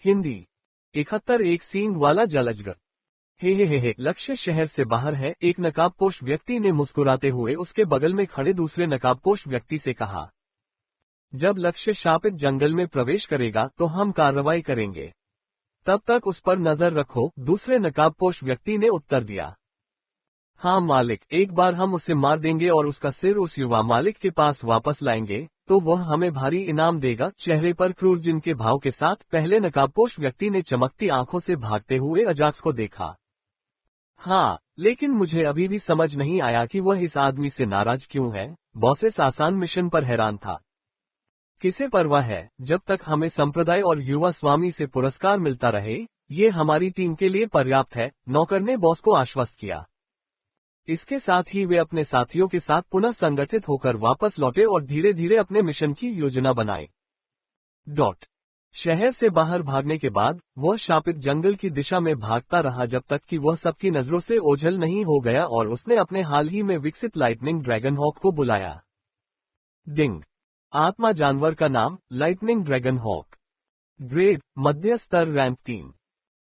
हिंदी 71 एक सींग वाला जलजगर। हे, लक्ष्य शहर से बाहर है। एक नकाबपोश व्यक्ति ने मुस्कुराते हुए उसके बगल में खड़े दूसरे नकाबपोश व्यक्ति से कहा। जब लक्ष्य शापित जंगल में प्रवेश करेगा तो हम कार्रवाई करेंगे, तब तक उस पर नजर रखो, दूसरे नकाबपोश व्यक्ति ने उत्तर दिया। हाँ मालिक, एक बार हम उसे मार देंगे और उसका सिर उस युवा मालिक के पास वापस लाएंगे तो वह हमें भारी इनाम देगा। चेहरे पर क्रूर जिनके भाव के साथ पहले नकाबपोश व्यक्ति ने चमकती आंखों से भागते हुए अजाक्स को देखा। हाँ, लेकिन मुझे अभी भी समझ नहीं आया कि वह इस आदमी से नाराज क्यों है। बॉस इस आसान मिशन पर हैरान था। किसे परवाह है, जब तक हमें संप्रदाय और युवा स्वामी से पुरस्कार मिलता रहे, ये हमारी टीम के लिए पर्याप्त है, नौकर ने बॉस को आश्वस्त किया। इसके साथ ही वे अपने साथियों के साथ पुनः संगठित होकर वापस लौटे और धीरे धीरे अपने मिशन की योजना बनाई। शहर से बाहर भागने के बाद वह शापित जंगल की दिशा में भागता रहा जब तक कि वह सबकी नजरों से ओझल नहीं हो गया और उसने अपने हाल ही में विकसित लाइटनिंग ड्रैगन हॉक को बुलाया। डिंग। आत्मा जानवर का नाम लाइटनिंग ड्रैगन हॉक। ग्रेड मध्य स्तर रैंक 3।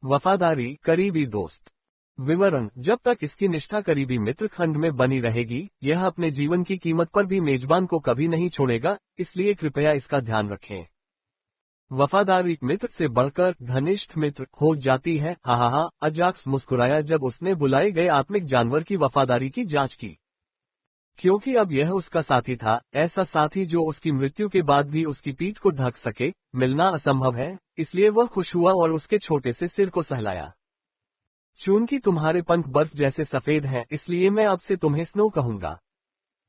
वफादारी करीबी दोस्त। विवरण, जब तक इसकी निष्ठा करीबी मित्र खंड में बनी रहेगी, यह अपने जीवन की कीमत पर भी मेजबान को कभी नहीं छोड़ेगा, इसलिए कृपया इसका ध्यान रखें। वफादारी मित्र से बढ़कर घनिष्ठ मित्र हो जाती है। हा, अजाक्स मुस्कुराया जब उसने बुलाए गए आत्मिक जानवर की वफादारी की जांच की, क्योंकि अब यह उसका साथी था, ऐसा साथी जो उसकी मृत्यु के बाद भी उसकी पीठ को ढक सके। मिलना असंभव है, इसलिए वह खुश हुआ और उसके छोटे से सिर को सहलाया। चूंकि तुम्हारे पंख बर्फ जैसे सफेद हैं, इसलिए मैं अब से तुम्हें स्नो कहूंगा।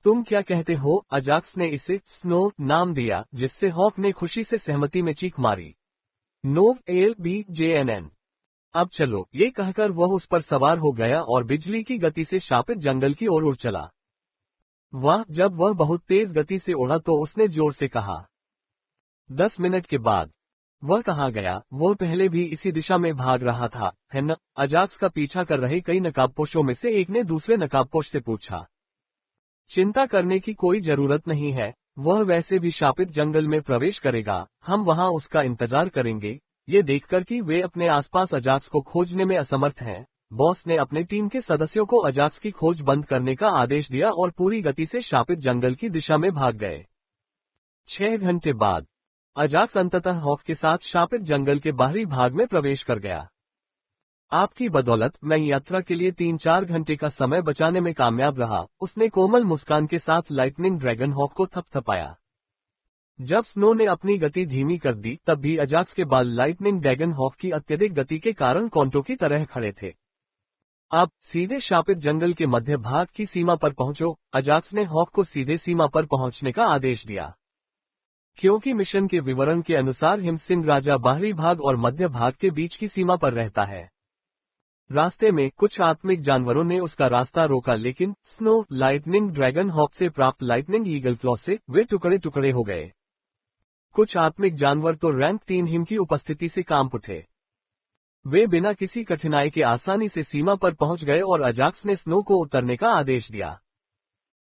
तुम क्या कहते हो? अजाक्स ने इसे स्नो नाम दिया, जिससे हॉक ने खुशी से सहमति में चीख मारी। नोव LBJNN। अब चलो, ये कहकर वह उस पर सवार हो गया और बिजली की गति से शापित जंगल की ओर उड़ चला। वाह, जब वह बहुत तेज गति से उड़ा तो उसने जोर से कहा। 10 मिनट के बाद वह कहाँ गया? वह पहले भी इसी दिशा में भाग रहा था, है न? अजाक्स का पीछा कर रहे कई नकाबपोशों में से एक ने दूसरे नकाबपोश से पूछा। चिंता करने की कोई जरूरत नहीं है, वह वैसे भी शापित जंगल में प्रवेश करेगा, हम वहां उसका इंतजार करेंगे। ये देखकर कि वे अपने आसपास अजाक्स को खोजने में असमर्थ हैं, बॉस ने अपने टीम के सदस्यों को अजाक्स की खोज बंद करने का आदेश दिया और पूरी गति से शापित जंगल की दिशा में भाग गए। 6 घंटे बाद अजाक्स अंततः हॉक के साथ शापित जंगल के बाहरी भाग में प्रवेश कर गया। आपकी बदौलत मैं यात्रा के लिए 3-4 घंटे का समय बचाने में कामयाब रहा, उसने कोमल मुस्कान के साथ लाइटनिंग ड्रैगन हॉक को थपथपाया। जब स्नो ने अपनी गति धीमी कर दी, तब भी अजाक्स के बाल लाइटनिंग ड्रैगन हॉक की अत्यधिक गति के कारण कांटों की तरह खड़े थे। अब सीधे शापित जंगल के मध्य भाग की सीमा पर पहुंचो, अजाक्स ने हॉक को सीधे सीमा पर पहुंचने का आदेश दिया। क्योंकि मिशन के विवरण के अनुसार हिमसिंह राजा बाहरी भाग और मध्य भाग के बीच की सीमा पर रहता है। रास्ते में कुछ आत्मिक जानवरों ने उसका रास्ता रोका, लेकिन स्नो लाइटनिंग ड्रैगन हॉक से प्राप्त लाइटनिंग ईगल क्लॉ से वे टुकड़े टुकड़े हो गए। कुछ आत्मिक जानवर तो रैंक 3 हिम की उपस्थिति से कांप उठे। वे बिना किसी कठिनाई के आसानी से सीमा पर पहुंच गए और अजाक्स ने स्नो को उतरने का आदेश दिया।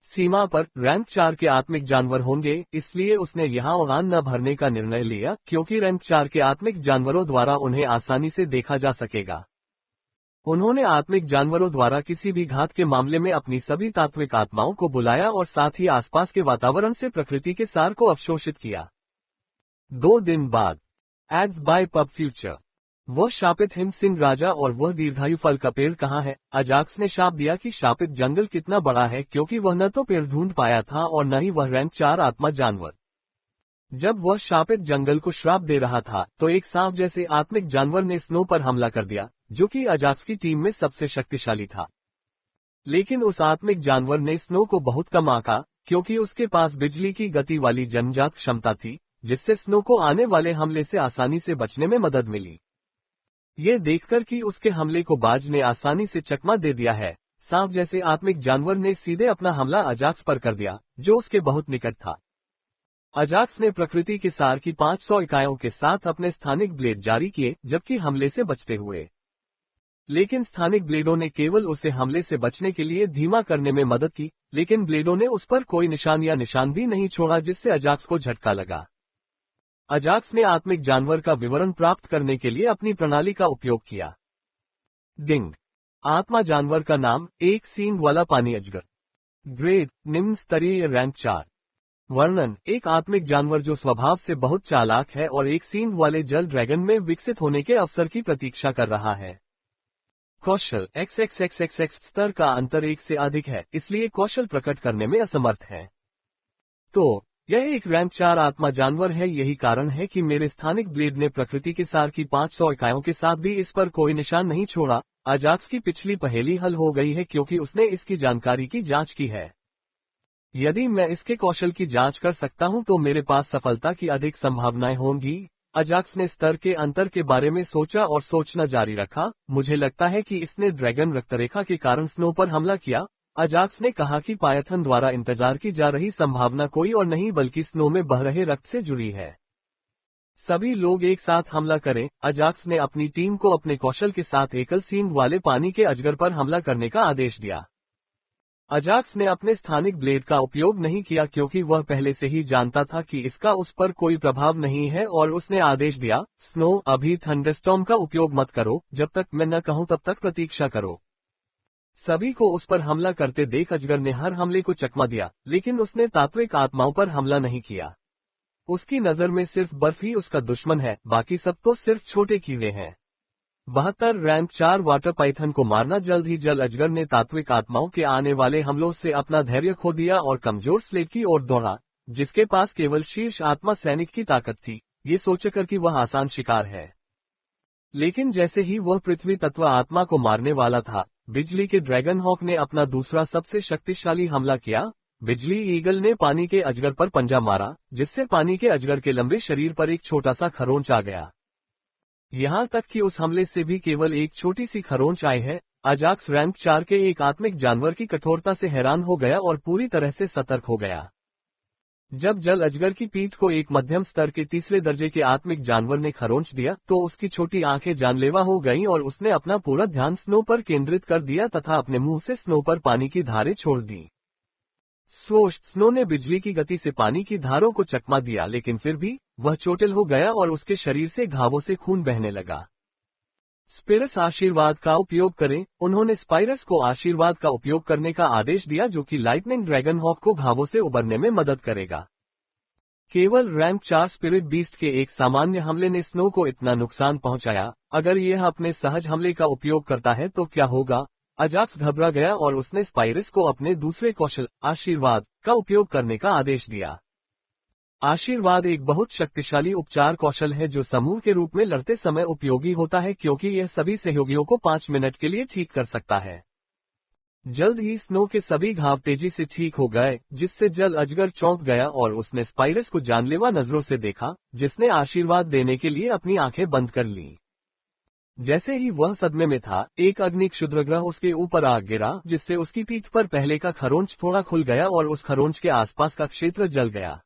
सीमा पर रैंक 4 के आत्मिक जानवर होंगे, इसलिए उसने यहां उड़ान न भरने का निर्णय लिया, क्योंकि रैंक 4 के आत्मिक जानवरों द्वारा उन्हें आसानी से देखा जा सकेगा। उन्होंने आत्मिक जानवरों द्वारा किसी भी घात के मामले में अपनी सभी तात्विक आत्माओं को बुलाया और साथ ही आसपास के वातावरण से प्रकृति के सार को अवशोषित किया। 2 दिन बाद एड्स बाय पब फ्यूचर। वह शापित हिमसिंह राजा और वह दीर्घायु फल का पेड़ कहाँ है? अजाक्स ने शाप दिया कि शापित जंगल कितना बड़ा है, क्योंकि वह न तो पेड़ ढूंढ पाया था और न ही वह रैंक 4 आत्मा जानवर। जब वह शापित जंगल को श्राप दे रहा था तो एक सांप जैसे आत्मिक जानवर ने स्नो पर हमला कर दिया, जो कि अजाक्स की टीम में सबसे शक्तिशाली था। लेकिन उस आत्मिक जानवर ने स्नो को बहुत कम आंका, क्योंकि उसके पास बिजली की गति वाली जन्मजात क्षमता थी, जिससे स्नो को आने वाले हमले से आसानी से बचने में मदद मिली। ये देखकर कि उसके हमले को बाज ने आसानी से चकमा दे दिया है, सांप जैसे आत्मिक जानवर ने सीधे अपना हमला अजाक्स पर कर दिया, जो उसके बहुत निकट था। अजाक्स ने प्रकृति के सार की 500 इकाइयों के साथ अपने स्थानिक ब्लेड जारी किए, जबकि हमले से बचते हुए। लेकिन स्थानिक ब्लेडों ने केवल उसे हमले से बचने के लिए धीमा करने में मदद की, लेकिन ब्लेडों ने उस पर कोई निशान या निशान भी नहीं छोड़ा, जिससे अजाक्स को झटका लगा। अजाक्स ने आत्मिक जानवर का विवरण प्राप्त करने के लिए अपनी प्रणाली का उपयोग किया। डिंग। आत्मा जानवर का नाम, एक सींग वाला पानी अजगर। ग्रेड, निम्न स्तरीय, रैंक 4। वर्णन, एक आत्मिक जानवर जो स्वभाव से बहुत चालाक है और एक सींग वाले जल ड्रैगन में विकसित होने के अवसर की प्रतीक्षा कर रहा है। कौशल, XXXXX स्तर का अंतर 1 से अधिक है, इसलिए कौशल प्रकट करने में असमर्थ है। तो यह एक रैंक 4 आत्मा जानवर है। यही कारण है कि मेरे स्थानिक ब्लेड ने प्रकृति के सार की 500 इकाइयों के साथ भी इस पर कोई निशान नहीं छोड़ा। अजाक्स की पिछली पहेली हल हो गई है क्योंकि उसने इसकी जानकारी की जांच की है। यदि मैं इसके कौशल की जांच कर सकता हूं तो मेरे पास सफलता की अधिक संभावनाएं होंगी। अजाक्स ने स्तर के अंतर के बारे में सोचा और सोचना जारी रखा। मुझे लगता है कि इसने ड्रैगन रक्तरेखा के कारण स्नो पर हमला किया। अजाक्स ने कहा कि पायथन द्वारा इंतजार की जा रही संभावना कोई और नहीं बल्कि स्नो में बह रहे रक्त से जुड़ी है। सभी लोग एक साथ हमला करें। अजाक्स ने अपनी टीम को अपने कौशल के साथ एकल सींग वाले पानी के अजगर पर हमला करने का आदेश दिया। अजाक्स ने अपने स्थानिक ब्लेड का उपयोग नहीं किया क्योंकि वह पहले से ही जानता था कि इसका उस पर कोई प्रभाव नहीं है और उसने आदेश दिया, स्नो, अभी थंडरस्टॉर्म का उपयोग मत करो, जब तक मैं न कहूं तब तक प्रतीक्षा करो। सभी को उस पर हमला करते देख अजगर ने हर हमले को चकमा दिया, लेकिन उसने तात्विक आत्माओं पर हमला नहीं किया। उसकी नजर में सिर्फ बर्फ ही उसका दुश्मन है, बाकी सब तो सिर्फ छोटे कीड़े हैं। 72 रैंक 4 वाटर पाइथन को मारना। जल्द ही जल अजगर ने तात्विक आत्माओं के आने वाले हमलों से अपना धैर्य खो दिया और कमजोर स्लेट की ओर दौड़ा, जिसके पास केवल शीर्ष आत्मा सैनिक की ताकत थी, ये सोचकर कि वह आसान शिकार है। लेकिन जैसे ही वह पृथ्वी तत्व आत्मा को मारने वाला था, बिजली के ड्रैगन हॉक ने अपना दूसरा सबसे शक्तिशाली हमला किया। बिजली ईगल ने पानी के अजगर पर पंजा मारा, जिससे पानी के अजगर के लंबे शरीर पर एक छोटा सा खरोंच आ गया। यहाँ तक कि उस हमले से भी केवल एक छोटी सी खरोंच आई है। अजाक्स रैंक 4 के एक आत्मिक जानवर की कठोरता से हैरान हो गया और पूरी तरह से सतर्क हो गया। जब जल अजगर की पीठ को एक मध्यम स्तर के तीसरे दर्जे के आत्मिक जानवर ने खरोंच दिया तो उसकी छोटी आंखें जानलेवा हो गईं और उसने अपना पूरा ध्यान स्नो पर केंद्रित कर दिया तथा अपने मुंह से स्नो पर पानी की धारें छोड़ दी। स्वोश, स्नो ने बिजली की गति से पानी की धारों को चकमा दिया, लेकिन फिर भी वह चोटिल हो गया और उसके शरीर से घावों से खून बहने लगा। स्पिरस, आशीर्वाद का उपयोग करें। उन्होंने स्पाइरस को आशीर्वाद का उपयोग करने का आदेश दिया, जो कि लाइटनिंग ड्रैगन हॉक को घावों से उबरने में मदद करेगा। केवल रैंक 4 स्पिरिट बीस्ट के एक सामान्य हमले ने स्नो को इतना नुकसान पहुंचाया। अगर यह अपने सहज हमले का उपयोग करता है तो क्या होगा? अजाक्स घबरा गया और उसने स्पाइरस को अपने दूसरे कौशल, आशीर्वाद, का उपयोग करने का आदेश दिया। आशीर्वाद एक बहुत शक्तिशाली उपचार कौशल है जो समूह के रूप में लड़ते समय उपयोगी होता है क्योंकि यह सभी सहयोगियों को 5 मिनट के लिए ठीक कर सकता है। जल्द ही स्नो के सभी घाव तेजी से ठीक हो गए, जिससे जल अजगर चौंक गया और उसने स्पाइरस को जानलेवा नजरों से देखा, जिसने आशीर्वाद देने के लिए अपनी आंखें बंद कर लीं। जैसे ही वह सदमे में था, एक अग्नि क्षुद्रग्रह उसके ऊपर आ गिरा, जिससे उसकी पीठ पर पहले का खरोंच थोड़ा खुल गया और उस खरोंच के आसपास का क्षेत्र जल गया।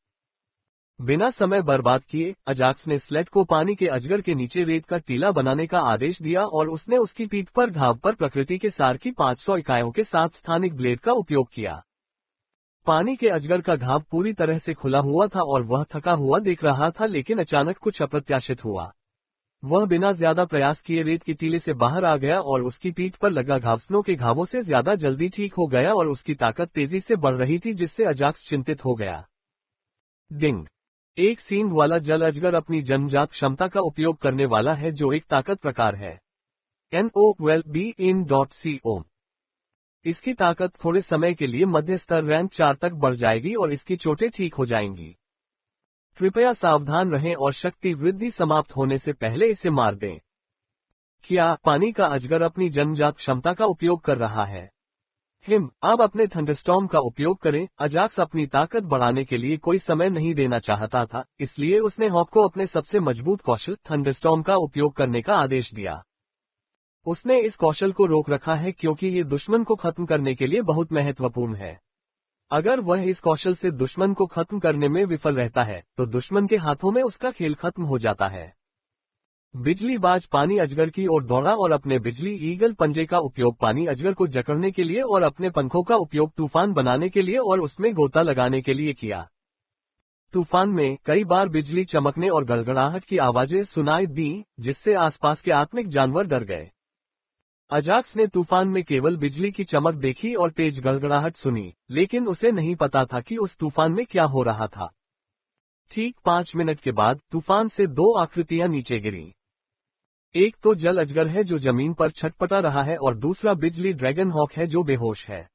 बिना समय बर्बाद किए अजाक्स ने स्लेट को पानी के अजगर के नीचे रेत का टीला बनाने का आदेश दिया और उसने उसकी पीठ पर घाव पर प्रकृति के सार की 500 इकाइयों के साथ स्थानिक ब्लेड का उपयोग किया। पानी के अजगर का घाव पूरी तरह से खुला हुआ था और वह थका हुआ दिख रहा था, लेकिन अचानक कुछ अप्रत्याशित हुआ। वह बिना ज्यादा प्रयास किए रेत के टीले से बाहर आ गया और उसकी पीठ पर लगा घाव स्नो के घावों से ज्यादा जल्दी ठीक हो गया और उसकी ताकत तेजी से बढ़ रही थी, जिससे अजाक्स चिंतित हो गया। डिंग। एक सींग वाला जल अजगर अपनी जन्मजात क्षमता का उपयोग करने वाला है, जो एक ताकत प्रकार है। NOBIN.CO। इसकी ताकत थोड़े समय के लिए मध्य स्तर रैंक 4 तक बढ़ जाएगी और इसकी चोटें ठीक हो जाएंगी। कृपया सावधान रहें और शक्ति वृद्धि समाप्त होने से पहले इसे मार दें। क्या पानी का अजगर अपनी जन्मजात क्षमता का उपयोग कर रहा है? अब अपने थंडरस्टॉर्म का उपयोग करें। अजाक्स अपनी ताकत बढ़ाने के लिए कोई समय नहीं देना चाहता था, इसलिए उसने हॉक को अपने सबसे मजबूत कौशल थंडरस्टॉर्म का उपयोग करने का आदेश दिया। उसने इस कौशल को रोक रखा है क्योंकि ये दुश्मन को खत्म करने के लिए बहुत महत्वपूर्ण है। अगर वह इस कौशल से दुश्मन को खत्म करने में विफल रहता है तो दुश्मन के हाथों में उसका खेल खत्म हो जाता है। बिजलीबाज पानी अजगर की ओर दौड़ा और अपने बिजली ईगल पंजे का उपयोग पानी अजगर को जकड़ने के लिए और अपने पंखों का उपयोग तूफान बनाने के लिए और उसमें गोता लगाने के लिए किया। तूफान में कई बार बिजली चमकने और गड़गड़ाहट की आवाजें सुनाई दी, जिससे आसपास के आत्मिक जानवर डर गए। अजाक्स ने तूफान में केवल बिजली की चमक देखी और तेज गड़गड़ाहट सुनी, लेकिन उसे नहीं पता था कि उस तूफान में क्या हो रहा था। ठीक 5 मिनट के बाद तूफान से 2 आकृतियां नीचे गिरी। एक तो जल अजगर है जो जमीन पर छटपटा रहा है और दूसरा बिजली ड्रैगन हॉक है जो बेहोश है।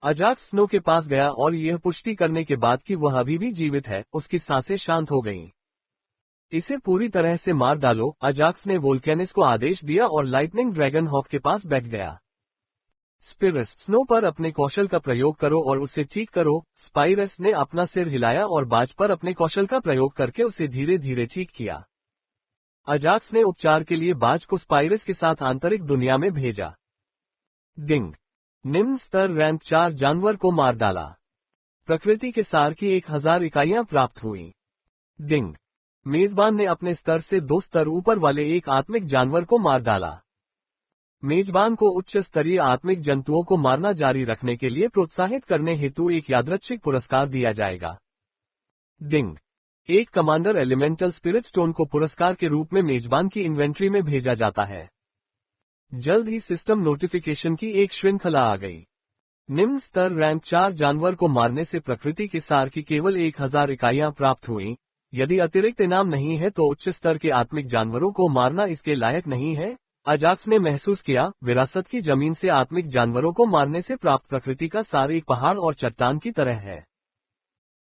अजाक्स स्नो के पास गया और यह पुष्टि करने के बाद कि वह अभी भी जीवित है, उसकी सांसें शांत हो गईं। इसे पूरी तरह से मार डालो, अजाक्स ने वोल्केनिस को आदेश दिया और लाइटनिंग ड्रैगन हॉक के पास बैठ गया। स्पिरस, स्नो पर अपने कौशल का प्रयोग करो और उसे ठीक करो। स्पाइरस ने अपना सिर हिलाया और बाज पर अपने कौशल का प्रयोग करके उसे धीरे धीरे ठीक किया। अजाक्स ने उपचार के लिए बाज को स्पाइरस के साथ आंतरिक दुनिया में भेजा। डिंग, निम्न स्तर रैंक 4 जानवर को मार डाला। प्रकृति के सार की 1000 इकाइयां प्राप्त हुई। डिंग, मेजबान ने अपने स्तर से 2 स्तर ऊपर वाले एक आत्मिक जानवर को मार डाला। मेजबान को उच्च स्तरीय आत्मिक जंतुओं को मारना जारी रखने के लिए प्रोत्साहित करने हेतु एक यादृच्छिक पुरस्कार दिया जाएगा। डिंग, एक कमांडर एलिमेंटल स्पिरिट स्टोन को पुरस्कार के रूप में मेजबान की इन्वेंट्री में भेजा जाता है। जल्द ही सिस्टम नोटिफिकेशन की एक श्रृंखला आ गई। निम्न स्तर रैंक 4 जानवर को मारने से प्रकृति के सार की केवल 1000 इकाइयां प्राप्त हुई। यदि अतिरिक्त इनाम नहीं है तो उच्च स्तर के आत्मिक जानवरों को मारना इसके लायक नहीं है। अजाक्स ने महसूस किया, विरासत की जमीन से आत्मिक जानवरों को मारने से प्राप्त प्रकृति का सार एक पहाड़ और चट्टान की तरह है।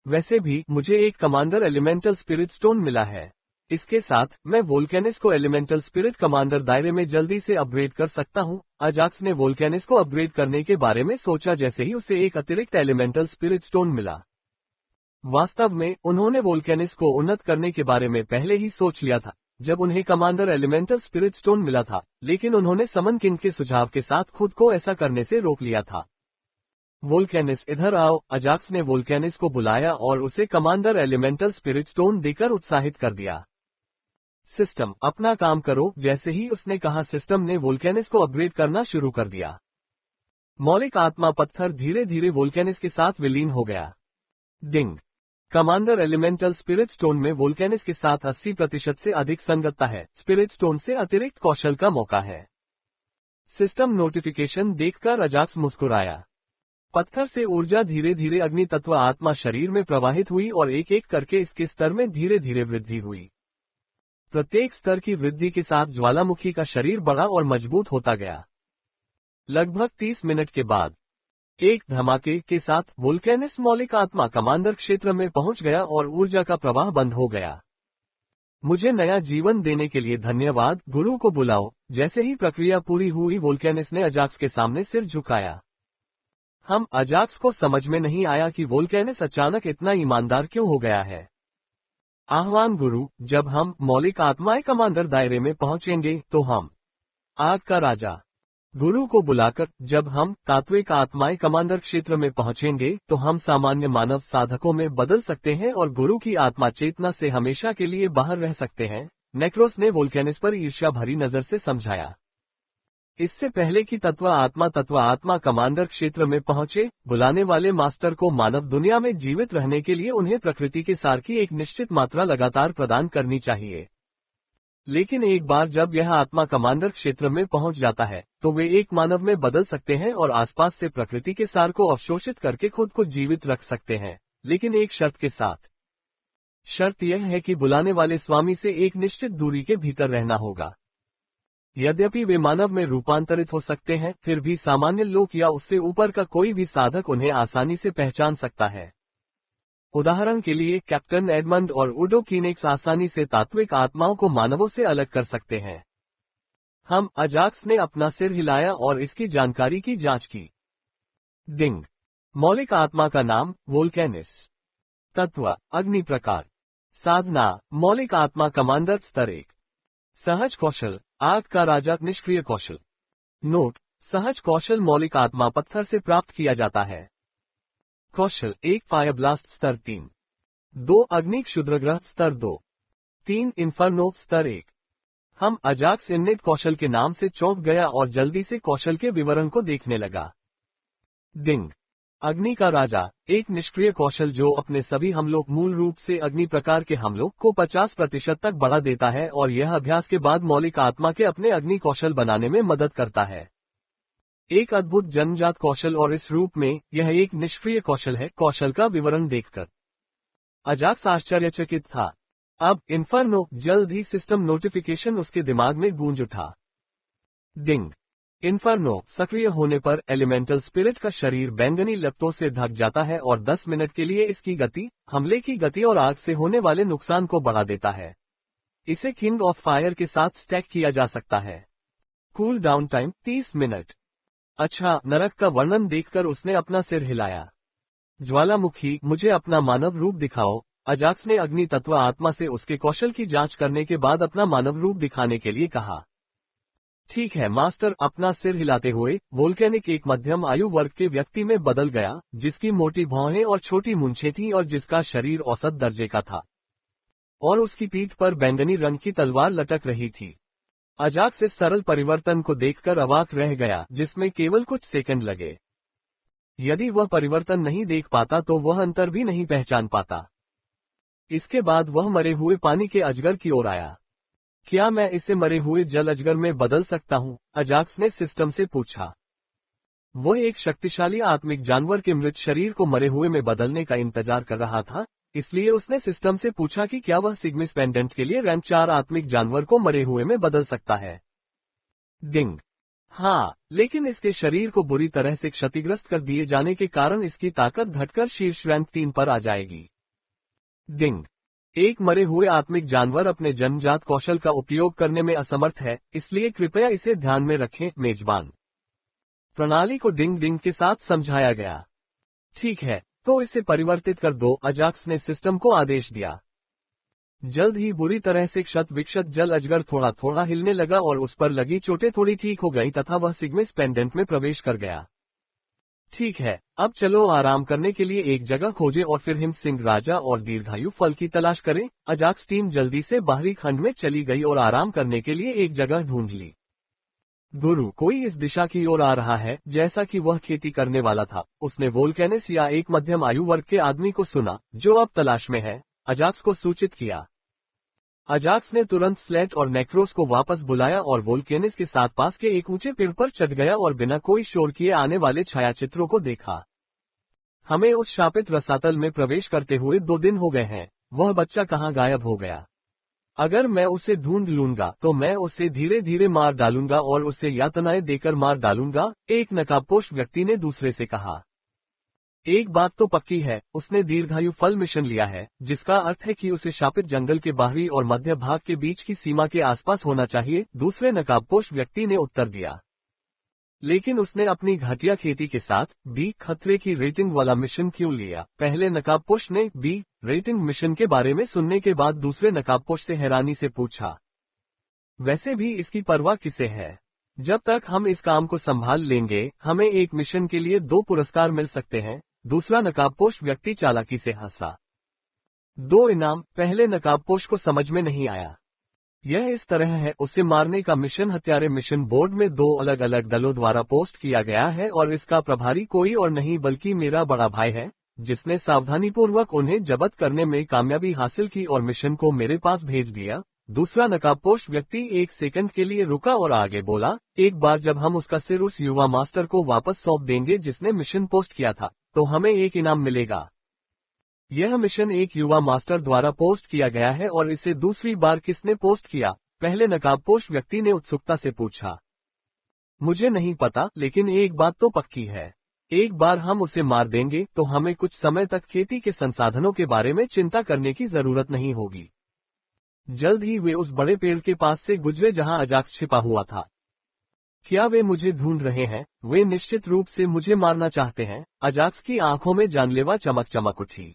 वैसे भी मुझे एक कमांडर एलिमेंटल स्पिरिट स्टोन मिला है। इसके साथ मैं वोल्केनिस को एलिमेंटल स्पिरिट कमांडर दायरे में जल्दी से अपग्रेड कर सकता हूं। अजाक्स ने वोल्केनिस को अपग्रेड करने के बारे में सोचा जैसे ही उसे एक अतिरिक्त एलिमेंटल स्पिरिट स्टोन मिला। वास्तव में उन्होंने वोल्केनिस को उन्नत करने के बारे में पहले ही सोच लिया था जब उन्हें कमांडर एलिमेंटल स्पिरिट स्टोन मिला था, लेकिन उन्होंने समन किंग के सुझाव के साथ खुद को ऐसा करने से रोक लिया था। वोल्केनिस, इधर आओ। अजाक्स ने वोल्केनिस को बुलाया और उसे कमांडर एलिमेंटल स्पिरिट स्टोन देकर उत्साहित कर दिया। सिस्टम, अपना काम करो। जैसे ही उसने कहा, सिस्टम ने वोल्केनिस को अपग्रेड करना शुरू कर दिया। मौलिक आत्मा पत्थर धीरे धीरे वोल्केनिस के साथ विलीन हो गया। डिंग, कमांडर एलिमेंटल स्पिरिट स्टोन में वोल्केनिस के साथ 80% से अधिक संगतता है। स्पिरिट स्टोन से अतिरिक्त कौशल का मौका है। सिस्टम नोटिफिकेशन देखकर अजाक्स मुस्कुराया। पत्थर से ऊर्जा धीरे धीरे अग्नि तत्व आत्मा शरीर में प्रवाहित हुई और एक एक करके इसके स्तर में धीरे धीरे वृद्धि हुई। प्रत्येक स्तर की वृद्धि के साथ ज्वालामुखी का शरीर बड़ा और मजबूत होता गया। लगभग 30 मिनट के बाद एक धमाके के साथ वोल्केनिस मौलिक आत्मा कमांडर क्षेत्र में पहुंच गया और ऊर्जा का प्रवाह बंद हो गया। मुझे नया जीवन देने के लिए धन्यवाद। गुरु को बुलाओ। जैसे ही प्रक्रिया पूरी हुई, वोल्केनिस ने अजाक्स के सामने सिर झुकाया। अजाक्स को समझ में नहीं आया कि वोल्केनिस अचानक इतना ईमानदार क्यों हो गया है। आह्वान गुरु, जब हम मौलिक आत्माएं कमांडर दायरे में पहुंचेंगे तो हम आग का राजा गुरु को बुलाकर, जब हम तात्विक आत्माएं कमांडर क्षेत्र में पहुंचेंगे तो हम सामान्य मानव साधकों में बदल सकते हैं और गुरु की आत्मा चेतना से हमेशा के लिए बाहर रह सकते हैं। नेक्रोस ने वोल्केनिस पर ईर्ष्या भरी नजर से समझाया। इससे पहले कि तत्व आत्मा कमांडर क्षेत्र में पहुंचे, बुलाने वाले मास्टर को मानव दुनिया में जीवित रहने के लिए उन्हें प्रकृति के सार की एक निश्चित मात्रा लगातार प्रदान करनी चाहिए। लेकिन एक बार जब यह आत्मा कमांडर क्षेत्र में पहुंच जाता है तो वे एक मानव में बदल सकते हैं और आसपास से प्रकृति के सार को अवशोषित करके खुद को जीवित रख सकते हैं, लेकिन एक शर्त के साथ। शर्त यह है कि बुलाने वाले स्वामी से एक निश्चित दूरी के भीतर रहना होगा। यद्यपि वे मानव में रूपांतरित हो सकते हैं, फिर भी सामान्य लोग या उससे ऊपर का कोई भी साधक उन्हें आसानी से पहचान सकता है। उदाहरण के लिए कैप्टन एडमंड और उडो कीनेक्स आसानी से तात्विक आत्माओं को मानवों से अलग कर सकते हैं। अजाक्स ने अपना सिर हिलाया और इसकी जानकारी की जांच की। डिंग, मौलिक आत्मा का नाम वोल्केनिस। तत्व अग्नि प्रकार। साधना मौलिक आत्मा कमांडर स्तर 1। सहज कौशल आग का राजा निष्क्रिय कौशल। नोट, सहज कौशल मौलिक आत्मा पत्थर से प्राप्त किया जाता है। कौशल 1 फायर ब्लास्ट स्तर 3, 2 अग्नि क्षुद्रग्रह स्तर 2, 3 इन्फर्नो स्तर 1। अजाक्स इन्नेट कौशल के नाम से चौंक गया और जल्दी से कौशल के विवरण को देखने लगा। डिंग, अग्नि का राजा, एक निष्क्रिय कौशल जो अपने सभी हमलों मूल रूप से अग्नि प्रकार के हमलों को 50% तक बढ़ा देता है और यह अभ्यास के बाद मौलिक आत्मा के अपने अग्नि कौशल बनाने में मदद करता है। एक अद्भुत जन्मजात कौशल और इस रूप में यह एक निष्क्रिय कौशल है। कौशल का विवरण देखकर अजाक्स आश्चर्यचकित था। अब इन्फर्नो, जल्द ही सिस्टम नोटिफिकेशन उसके दिमाग में गूंज उठा। डिंग। इन्फर्नो सक्रिय होने पर एलिमेंटल स्पिरिट का शरीर बैंगनी लपटों से ढक जाता है और 10 मिनट के लिए इसकी गति, हमले की गति और आग से होने वाले नुकसान को बढ़ा देता है। इसे किंग ऑफ फायर के साथ स्टैक किया जा सकता है। Cool down time 30 minute. अच्छा, नरक का वर्णन देखकर उसने अपना सिर हिलाया। ज्वालामुखी, मुझे अपना मानव रूप दिखाओ। अजाक्स ने अग्नि तत्व आत्मा से उसके कौशल की जांच करने के बाद अपना मानव रूप दिखाने के लिए कहा। ठीक है मास्टर। अपना सिर हिलाते हुए वोल्केनिक एक मध्यम आयु वर्ग के व्यक्ति में बदल गया, जिसकी मोटी भौहें और छोटी मूंछें थीं और जिसका शरीर औसत दर्जे का था और उसकी पीठ पर बैंगनी रंग की तलवार लटक रही थी। अजाक्स इस सरल परिवर्तन को देखकर अवाक रह गया, जिसमें केवल कुछ सेकंड लगे। यदि वह परिवर्तन नहीं देख पाता तो वह अंतर भी नहीं पहचान पाता। इसके बाद वह मरे हुए पानी के अजगर की ओर आया। क्या मैं इसे मरे हुए जल अजगर में बदल सकता हूं? अजाक्स ने सिस्टम से पूछा। वो एक शक्तिशाली आत्मिक जानवर के मृत शरीर को मरे हुए में बदलने का इंतजार कर रहा था, इसलिए उसने सिस्टम से पूछा कि क्या वह सिग्मिस पेंडेंट के लिए रैंक 4 आत्मिक जानवर को मरे हुए में बदल सकता है। डिंग। हाँ, लेकिन इसके शरीर को बुरी तरह से क्षतिग्रस्त कर दिए जाने के कारण इसकी ताकत घटकर शीर्ष रैंक 3 पर आ जाएगी। डिंग। एक मरे हुए आत्मिक जानवर अपने जन्मजात कौशल का उपयोग करने में असमर्थ है, इसलिए कृपया इसे ध्यान में रखें। मेजबान प्रणाली को डिंग डिंग के साथ समझाया गया। ठीक है, तो इसे परिवर्तित कर दो। अजाक्स ने सिस्टम को आदेश दिया। जल्द ही बुरी तरह से क्षत विक्षत जल अजगर थोड़ा थोड़ा हिलने लगा और उस पर लगी चोटें थोड़ी ठीक हो गई तथा वह सिग्मिस पेंडेंट में प्रवेश कर गया। ठीक है, अब चलो आराम करने के लिए एक जगह खोजें और फिर हिम सिंह राजा और दीर्घायु फल की तलाश करें। अजाक्स टीम जल्दी से बाहरी खंड में चली गई और आराम करने के लिए एक जगह ढूंढ ली। गुरु, कोई इस दिशा की ओर आ रहा है। जैसा कि वह खेती करने वाला था, उसने वोल्केनिस या एक मध्यम आयु वर्ग के आदमी को सुना, जो अब तलाश में है। अजाक्स को सूचित किया। अजाक्स ने तुरंत स्लेट और नेक्रोस को वापस बुलाया और वोल्केनिस के साथ पास के एक ऊंचे पेड़ पर चढ़ गया और बिना कोई शोर किए आने वाले छायाचित्रों को देखा। हमें उस शापित रसातल में प्रवेश करते हुए 2 दिन हो गए हैं। वह बच्चा कहाँ गायब हो गया? अगर मैं उसे ढूंढ लूंगा तो मैं उसे धीरे धीरे मार डालूंगा और उसे यातनाएं देकर मार डालूंगा, एक नकाबपोश व्यक्ति ने दूसरे से कहा। एक बात तो पक्की है, उसने दीर्घायु फल मिशन लिया है, जिसका अर्थ है कि उसे शापित जंगल के बाहरी और मध्य भाग के बीच की सीमा के आसपास होना चाहिए, दूसरे नकाबपोश व्यक्ति ने उत्तर दिया। लेकिन उसने अपनी घटिया खेती के साथ बी खतरे की रेटिंग वाला मिशन क्यों लिया? पहले नकाबपोश ने बी रेटिंग मिशन के बारे में सुनने के बाद दूसरे नकाबपोश से हैरानी से पूछा। वैसे भी इसकी परवाह किसे है? जब तक हम इस काम को संभाल लेंगे, हमें एक मिशन के लिए 2 पुरस्कार मिल सकते हैं। दूसरा नकाबपोश व्यक्ति चालाकी से हंसा। 2 इनाम? पहले नकाबपोश को समझ में नहीं आया। यह इस तरह है, उसे मारने का मिशन हत्यारे मिशन बोर्ड में 2 अलग अलग दलों द्वारा पोस्ट किया गया है और इसका प्रभारी कोई और नहीं बल्कि मेरा बड़ा भाई है, जिसने सावधानीपूर्वक उन्हें जब्त करने में कामयाबी हासिल की और मिशन को मेरे पास भेज दिया। दूसरा नकाबपोश व्यक्ति 1 सेकंड के लिए रुका और आगे बोला, एक बार जब हम उसका सिर उस युवा मास्टर को वापस सौंप देंगे जिसने मिशन पोस्ट किया था, तो हमें एक इनाम मिलेगा। यह मिशन एक युवा मास्टर द्वारा पोस्ट किया गया है और इसे दूसरी बार किसने पोस्ट किया? पहले नकाबपोश व्यक्ति ने उत्सुकता से पूछा। मुझे नहीं पता, लेकिन एक बात तो पक्की है, एक बार हम उसे मार देंगे तो हमें कुछ समय तक खेती के संसाधनों के बारे में चिंता करने की जरूरत नहीं होगी। जल्द ही वे उस बड़े पेड़ के पास से गुजरे जहां अजाक्स छिपा हुआ था। क्या वे मुझे ढूंढ रहे हैं? वे निश्चित रूप से मुझे मारना चाहते हैं। अजाक्स की आंखों में जानलेवा चमक चमक उठी।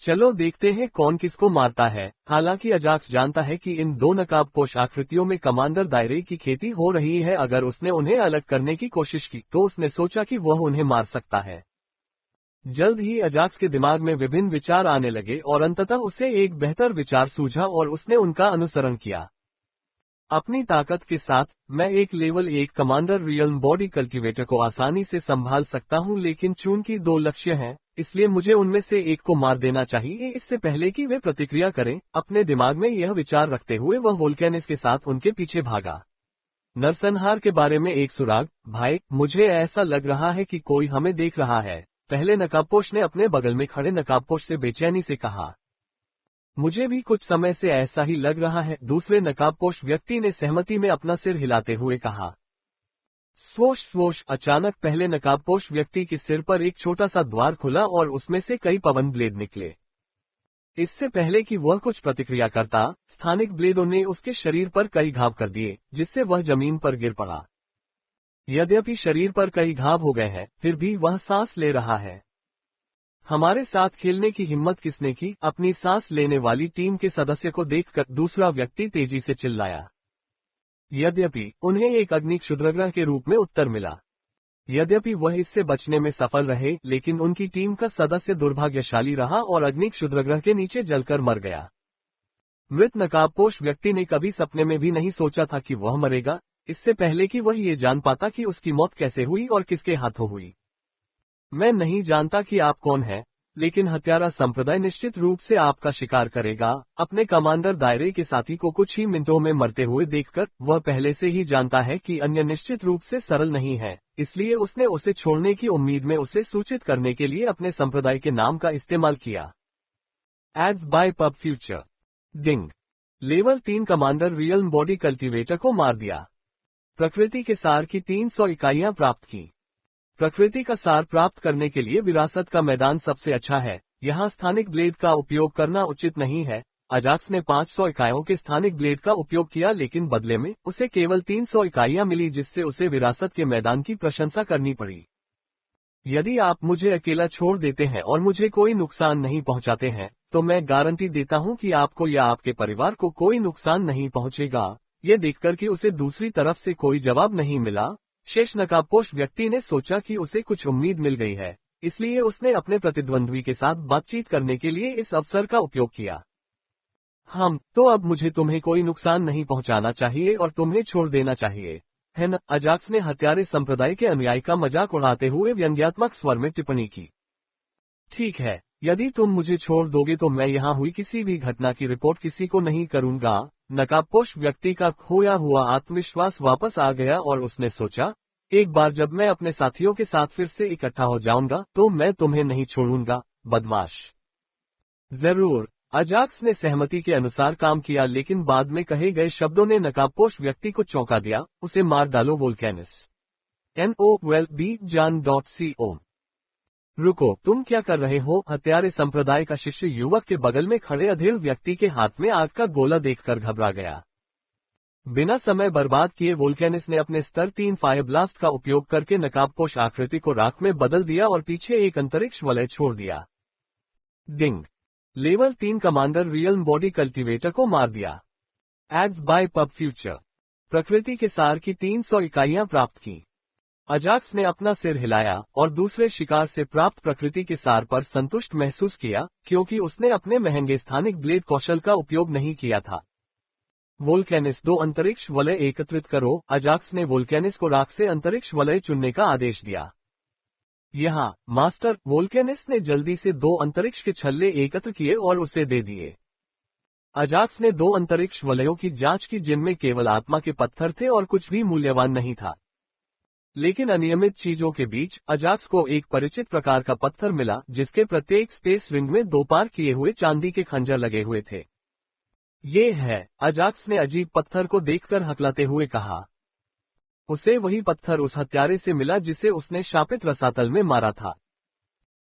चलो देखते हैं कौन किसको मारता है। हालांकि अजाक्स जानता है कि इन 2 नकाबपोश आकृतियों में कमांडर दायरे की खेती हो रही है। अगर उसने उन्हें अलग करने की कोशिश की तो उसने सोचा कि वह उन्हें मार सकता है। जल्द ही अजाक्स के दिमाग में विभिन्न विचार आने लगे और अंततः उसे एक बेहतर विचार सूझा और उसने उनका अनुसरण किया। अपनी ताकत के साथ मैं एक level 1 commander realm body cultivator को आसानी से संभाल सकता हूं, लेकिन चूंकि 2 लक्ष्य हैं, इसलिए मुझे उनमें से एक को मार देना चाहिए इससे पहले कि वे प्रतिक्रिया करें। अपने दिमाग में यह विचार रखते हुए वह वोल्केनिस के साथ उनके पीछे भागा। नरसंहार के बारे में एक सुराग। भाई, मुझे ऐसा लग रहा है कि कोई हमें देख रहा है, पहले नकाबपोश ने अपने बगल में खड़े नकाबपोश से बेचैनी से कहा। मुझे भी कुछ समय से ऐसा ही लग रहा है, दूसरे नकाबपोश व्यक्ति ने सहमति में अपना सिर हिलाते हुए कहा। स्वोश स्वोश, अचानक पहले नकाबपोश व्यक्ति के सिर पर एक छोटा सा द्वार खुला और उसमें से कई पवन ब्लेड निकले। इससे पहले कि वह कुछ प्रतिक्रिया करता, स्थानिक ब्लेडों ने उसके शरीर पर कई घाव कर दिए, जिससे वह जमीन पर गिर पड़ा। यद्यपि शरीर पर कई घाव हो गए हैं, फिर भी वह सांस ले रहा है। हमारे साथ खेलने की हिम्मत किसने की? अपनी सांस लेने वाली टीम के सदस्य को देखकर दूसरा व्यक्ति तेजी से चिल्लाया। यद्यपि उन्हें एक अग्नि क्षुद्रग्रह के रूप में उत्तर मिला। यद्यपि वह इससे बचने में सफल रहे, लेकिन उनकी टीम का सदस्य दुर्भाग्यशाली रहा और अग्नि क्षुद्रग्रह के नीचे जलकर मर गया। मृत नकाबपोश व्यक्ति ने कभी सपने में भी नहीं सोचा था कि वह मरेगा, इससे पहले कि वह ये जान पाता कि उसकी मौत कैसे हुई और किसके हाथों हुई। मैं नहीं जानता कि आप कौन हैं, लेकिन हत्यारा संप्रदाय निश्चित रूप से आपका शिकार करेगा। अपने कमांडर दायरे के साथी को कुछ ही मिनटों में मरते हुए देखकर वह पहले से ही जानता है कि अन्य निश्चित रूप से सरल नहीं है, इसलिए उसने उसे छोड़ने की उम्मीद में उसे सूचित करने के लिए अपने संप्रदाय के नाम का इस्तेमाल किया। Ads by pub future. Ding. Level 3 commander realm body cultivator को मार दिया। प्रकृति के सार की 300 इकाइयां प्राप्त की। प्रकृति का सार प्राप्त करने के लिए विरासत का मैदान सबसे अच्छा है। यहाँ स्थानिक ब्लेड का उपयोग करना उचित नहीं है। अजाक्स ने 500 इकाइयों के स्थानिक ब्लेड का उपयोग किया, लेकिन बदले में उसे केवल 300 इकाइयां मिली, जिससे उसे विरासत के मैदान की प्रशंसा करनी पड़ी। यदि आप मुझे अकेला छोड़ देते हैं और मुझे कोई नुकसान नहीं पहुंचाते हैं, तो मैं गारंटी देता हूं कि आपको या आपके परिवार को कोई नुकसान नहीं पहुंचेगा। ये देखकर कि उसे दूसरी तरफ से कोई जवाब नहीं मिला, शेष नकाबपोश व्यक्ति ने सोचा कि उसे कुछ उम्मीद मिल गई है, इसलिए उसने अपने प्रतिद्वंद्वी के साथ बातचीत करने के लिए इस अवसर का उपयोग किया। तो अब मुझे तुम्हें कोई नुकसान नहीं पहुंचाना चाहिए और तुम्हें छोड़ देना चाहिए, है न? अजाक्स ने हत्यारे संप्रदाय के अनुयायी का मजाक उड़ाते हुए व्यंग्यात्मक स्वर में टिप्पणी की। ठीक है, यदि तुम मुझे छोड़ दोगे तो मैं यहाँ हुई किसी भी घटना की रिपोर्ट किसी को नहीं करूंगा। नकाबपोश व्यक्ति का खोया हुआ आत्मविश्वास वापस आ गया और उसने सोचा, एक बार जब मैं अपने साथियों के साथ फिर से इकट्ठा हो जाऊंगा तो मैं तुम्हें नहीं छोड़ूंगा, बदमाश। जरूर। अजाक्स ने सहमति के अनुसार काम किया, लेकिन बाद में कहे गए शब्दों ने नकाबपोश व्यक्ति को चौंका दिया। उसे मार डालो वोल्केनिस। NOWELB-JAN.CO। रुको, तुम क्या कर रहे हो? हत्यारे संप्रदाय का शिष्य युवक के बगल में खड़े अधीर व्यक्ति के हाथ में आग का गोला देखकर घबरा गया। बिना समय बर्बाद किए वोल्केनिस ने अपने स्तर 3 फायर ब्लास्ट का उपयोग करके नकाबपोश आकृति को राख में बदल दिया और पीछे एक अंतरिक्ष वलय छोड़ दिया। Ding. Level 3 commander realm body cultivator को मार दिया। Ads by pub future. प्रकृति के सार की 300 इकाइयां प्राप्त की। अजाक्स ने अपना सिर हिलाया और दूसरे शिकार से प्राप्त प्रकृति के सार पर संतुष्ट महसूस किया, क्योंकि उसने अपने महंगे स्थानिक ब्लेड कौशल का उपयोग नहीं किया था। वोल्केनिस 2 अंतरिक्ष वलय एकत्रित करो। अजाक्स ने वोल्केनिस को राख से अंतरिक्ष वलय चुनने का आदेश दिया। यहाँ मास्टर, वोल्केनिस ने जल्दी से 2 अंतरिक्ष के छल्ले एकत्र किए और उसे दे दिए। अजाक्स ने 2 अंतरिक्ष वलयों की जांच की, जिनमें केवल आत्मा के पत्थर थे और कुछ भी मूल्यवान नहीं था। लेकिन अनियमित चीजों के बीच अजाक्स को एक परिचित प्रकार का पत्थर मिला, जिसके प्रत्येक स्पेस रिंग में 2 पार किए हुए चांदी के खंजर लगे हुए थे। ये है, अजाक्स ने अजीब पत्थर को देखकर हकलाते हुए कहा। उसे वही पत्थर उस हत्यारे से मिला जिसे उसने शापित रसातल में मारा था।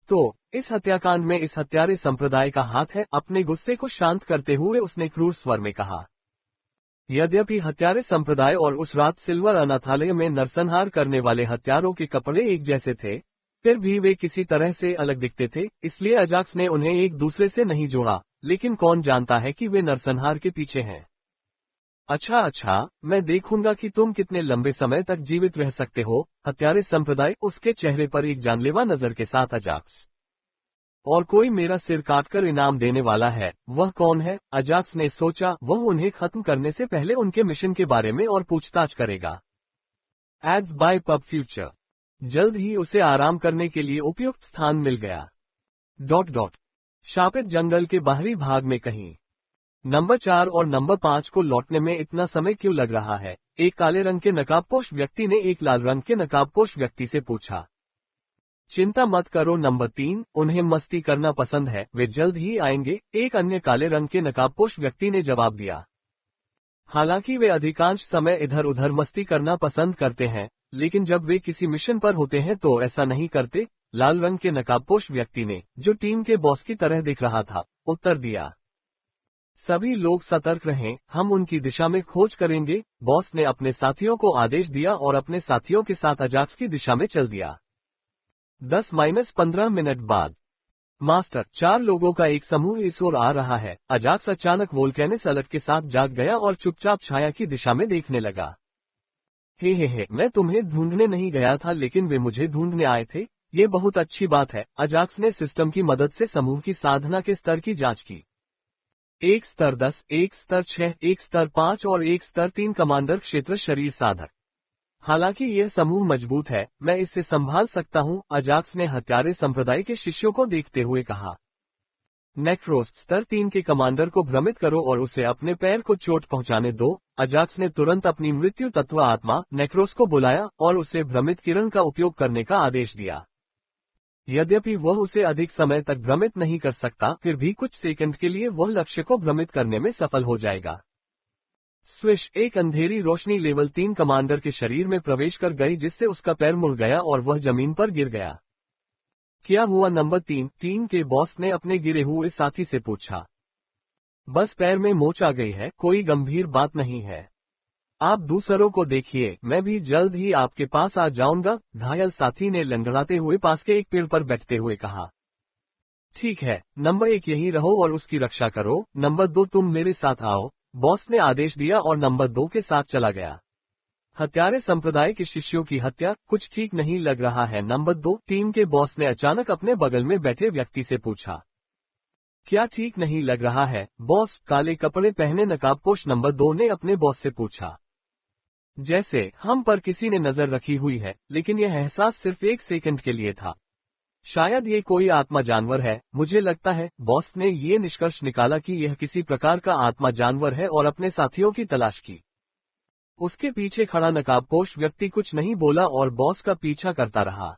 तो इस हत्याकांड में इस हत्यारे संप्रदाय का हाथ है। अपने गुस्से को शांत करते हुए उसने क्रूर स्वर में कहा। यद्यपि हत्यारे संप्रदाय और उस रात सिल्वर अनाथालय में नरसंहार करने वाले हत्यारों के कपड़े एक जैसे थे, फिर भी वे किसी तरह से अलग दिखते थे, इसलिए अजाक्स ने उन्हें एक दूसरे से नहीं जोड़ा। लेकिन कौन जानता है कि वे नरसंहार के पीछे हैं। अच्छा, मैं देखूंगा कि तुम कितने लंबे समय तक जीवित रह सकते हो। हत्यारे संप्रदाय, उसके चेहरे पर एक जानलेवा नजर के साथ अजाक्स और कोई मेरा सिर काटकर इनाम देने वाला है। वह कौन है? अजाक्स ने सोचा। वह उन्हें खत्म करने से पहले उनके मिशन के बारे में और पूछताछ करेगा। Ads by pub future. जल्द ही उसे आराम करने के लिए उपयुक्त स्थान मिल गया। शापित जंगल के बाहरी भाग में कहीं। नंबर 4 और नंबर 5 को लौटने में इतना समय क्यों लग रहा है? एक काले रंग के नकाबपोश व्यक्ति ने एक लाल रंग के नकाबपोश व्यक्ति से पूछा। चिंता मत करो नंबर 3, उन्हें मस्ती करना पसंद है, वे जल्द ही आएंगे, एक अन्य काले रंग के नकाबपोश व्यक्ति ने जवाब दिया। हालांकि वे अधिकांश समय इधर उधर मस्ती करना पसंद करते हैं, लेकिन जब वे किसी मिशन पर होते हैं तो ऐसा नहीं करते। लाल रंग के नकाबपोश व्यक्ति ने, जो टीम के बॉस की तरह दिख रहा था, उत्तर दिया। सभी लोग सतर्क रहें, हम उनकी दिशा में खोज करेंगे। बॉस ने अपने साथियों को आदेश दिया और अपने साथियों के साथ अजाक्स की दिशा में चल दिया। 10-15 मिनट बाद। मास्टर, 4 लोगों का एक समूह इस ओर आ रहा है। अजाक्स अचानक वोल्केनस अलर्ट के साथ जाग गया और चुपचाप छाया की दिशा में देखने लगा। हे, मैं तुम्हें ढूंढने नहीं गया था, लेकिन वे मुझे ढूंढने आए थे। ये बहुत अच्छी बात है। अजाक्स ने सिस्टम की मदद से समूह की साधना के स्तर की जांच की। एक स्तर 10, एक स्तर 6, एक स्तर 5 और एक स्तर 3 कमांडर क्षेत्र शरीर साधक। हालांकि यह समूह मजबूत है, मैं इससे संभाल सकता हूं, अजाक्स ने हत्यारे संप्रदाय के शिष्यों को देखते हुए कहा। नेक्रोस, स्तर 3 के कमांडर को भ्रमित करो और उसे अपने पैर को चोट पहुंचाने दो। अजाक्स ने तुरंत अपनी मृत्यु तत्व आत्मा नेक्रोस को बुलाया और उसे भ्रमित किरण का उपयोग करने का आदेश दिया। यद्यपि वह उसे अधिक समय तक भ्रमित नहीं कर सकता, फिर भी कुछ सेकंड के लिए वह लक्ष्य को भ्रमित करने में सफल हो जाएगा। स्विश, एक अंधेरी रोशनी लेवल 3 कमांडर के शरीर में प्रवेश कर गई, जिससे उसका पैर मुड़ गया और वह जमीन पर गिर गया। क्या हुआ नंबर 3? टीम के बॉस ने अपने गिरे हुए साथी से पूछा। बस पैर में मोच आ गई है, कोई गंभीर बात नहीं है। आप दूसरों को देखिए, मैं भी जल्द ही आपके पास आ जाऊंगा, घायल साथी ने लंगड़ाते हुए पास के एक पेड़ पर बैठते हुए कहा। ठीक है, नंबर 1 यहीं रहो और उसकी रक्षा करो। नंबर 2 तुम मेरे साथ आओ, बॉस ने आदेश दिया और नंबर 2 के साथ चला गया। हत्यारे संप्रदाय के शिष्यों की हत्या, कुछ ठीक नहीं लग रहा है नंबर 2, टीम के बॉस ने अचानक अपने बगल में बैठे व्यक्ति से पूछा। क्या ठीक नहीं लग रहा है बॉस? काले कपड़े पहने नकाबपोश नंबर 2 ने अपने बॉस से पूछा। जैसे हम पर किसी ने नजर रखी हुई है, लेकिन यह एहसास सिर्फ 1 सेकंड के लिए था। शायद ये कोई आत्मा जानवर है, मुझे लगता है। बॉस ने ये निष्कर्ष निकाला कि यह किसी प्रकार का आत्मा जानवर है और अपने साथियों की तलाश की। उसके पीछे खड़ा नकाबपोश व्यक्ति कुछ नहीं बोला और बॉस का पीछा करता रहा।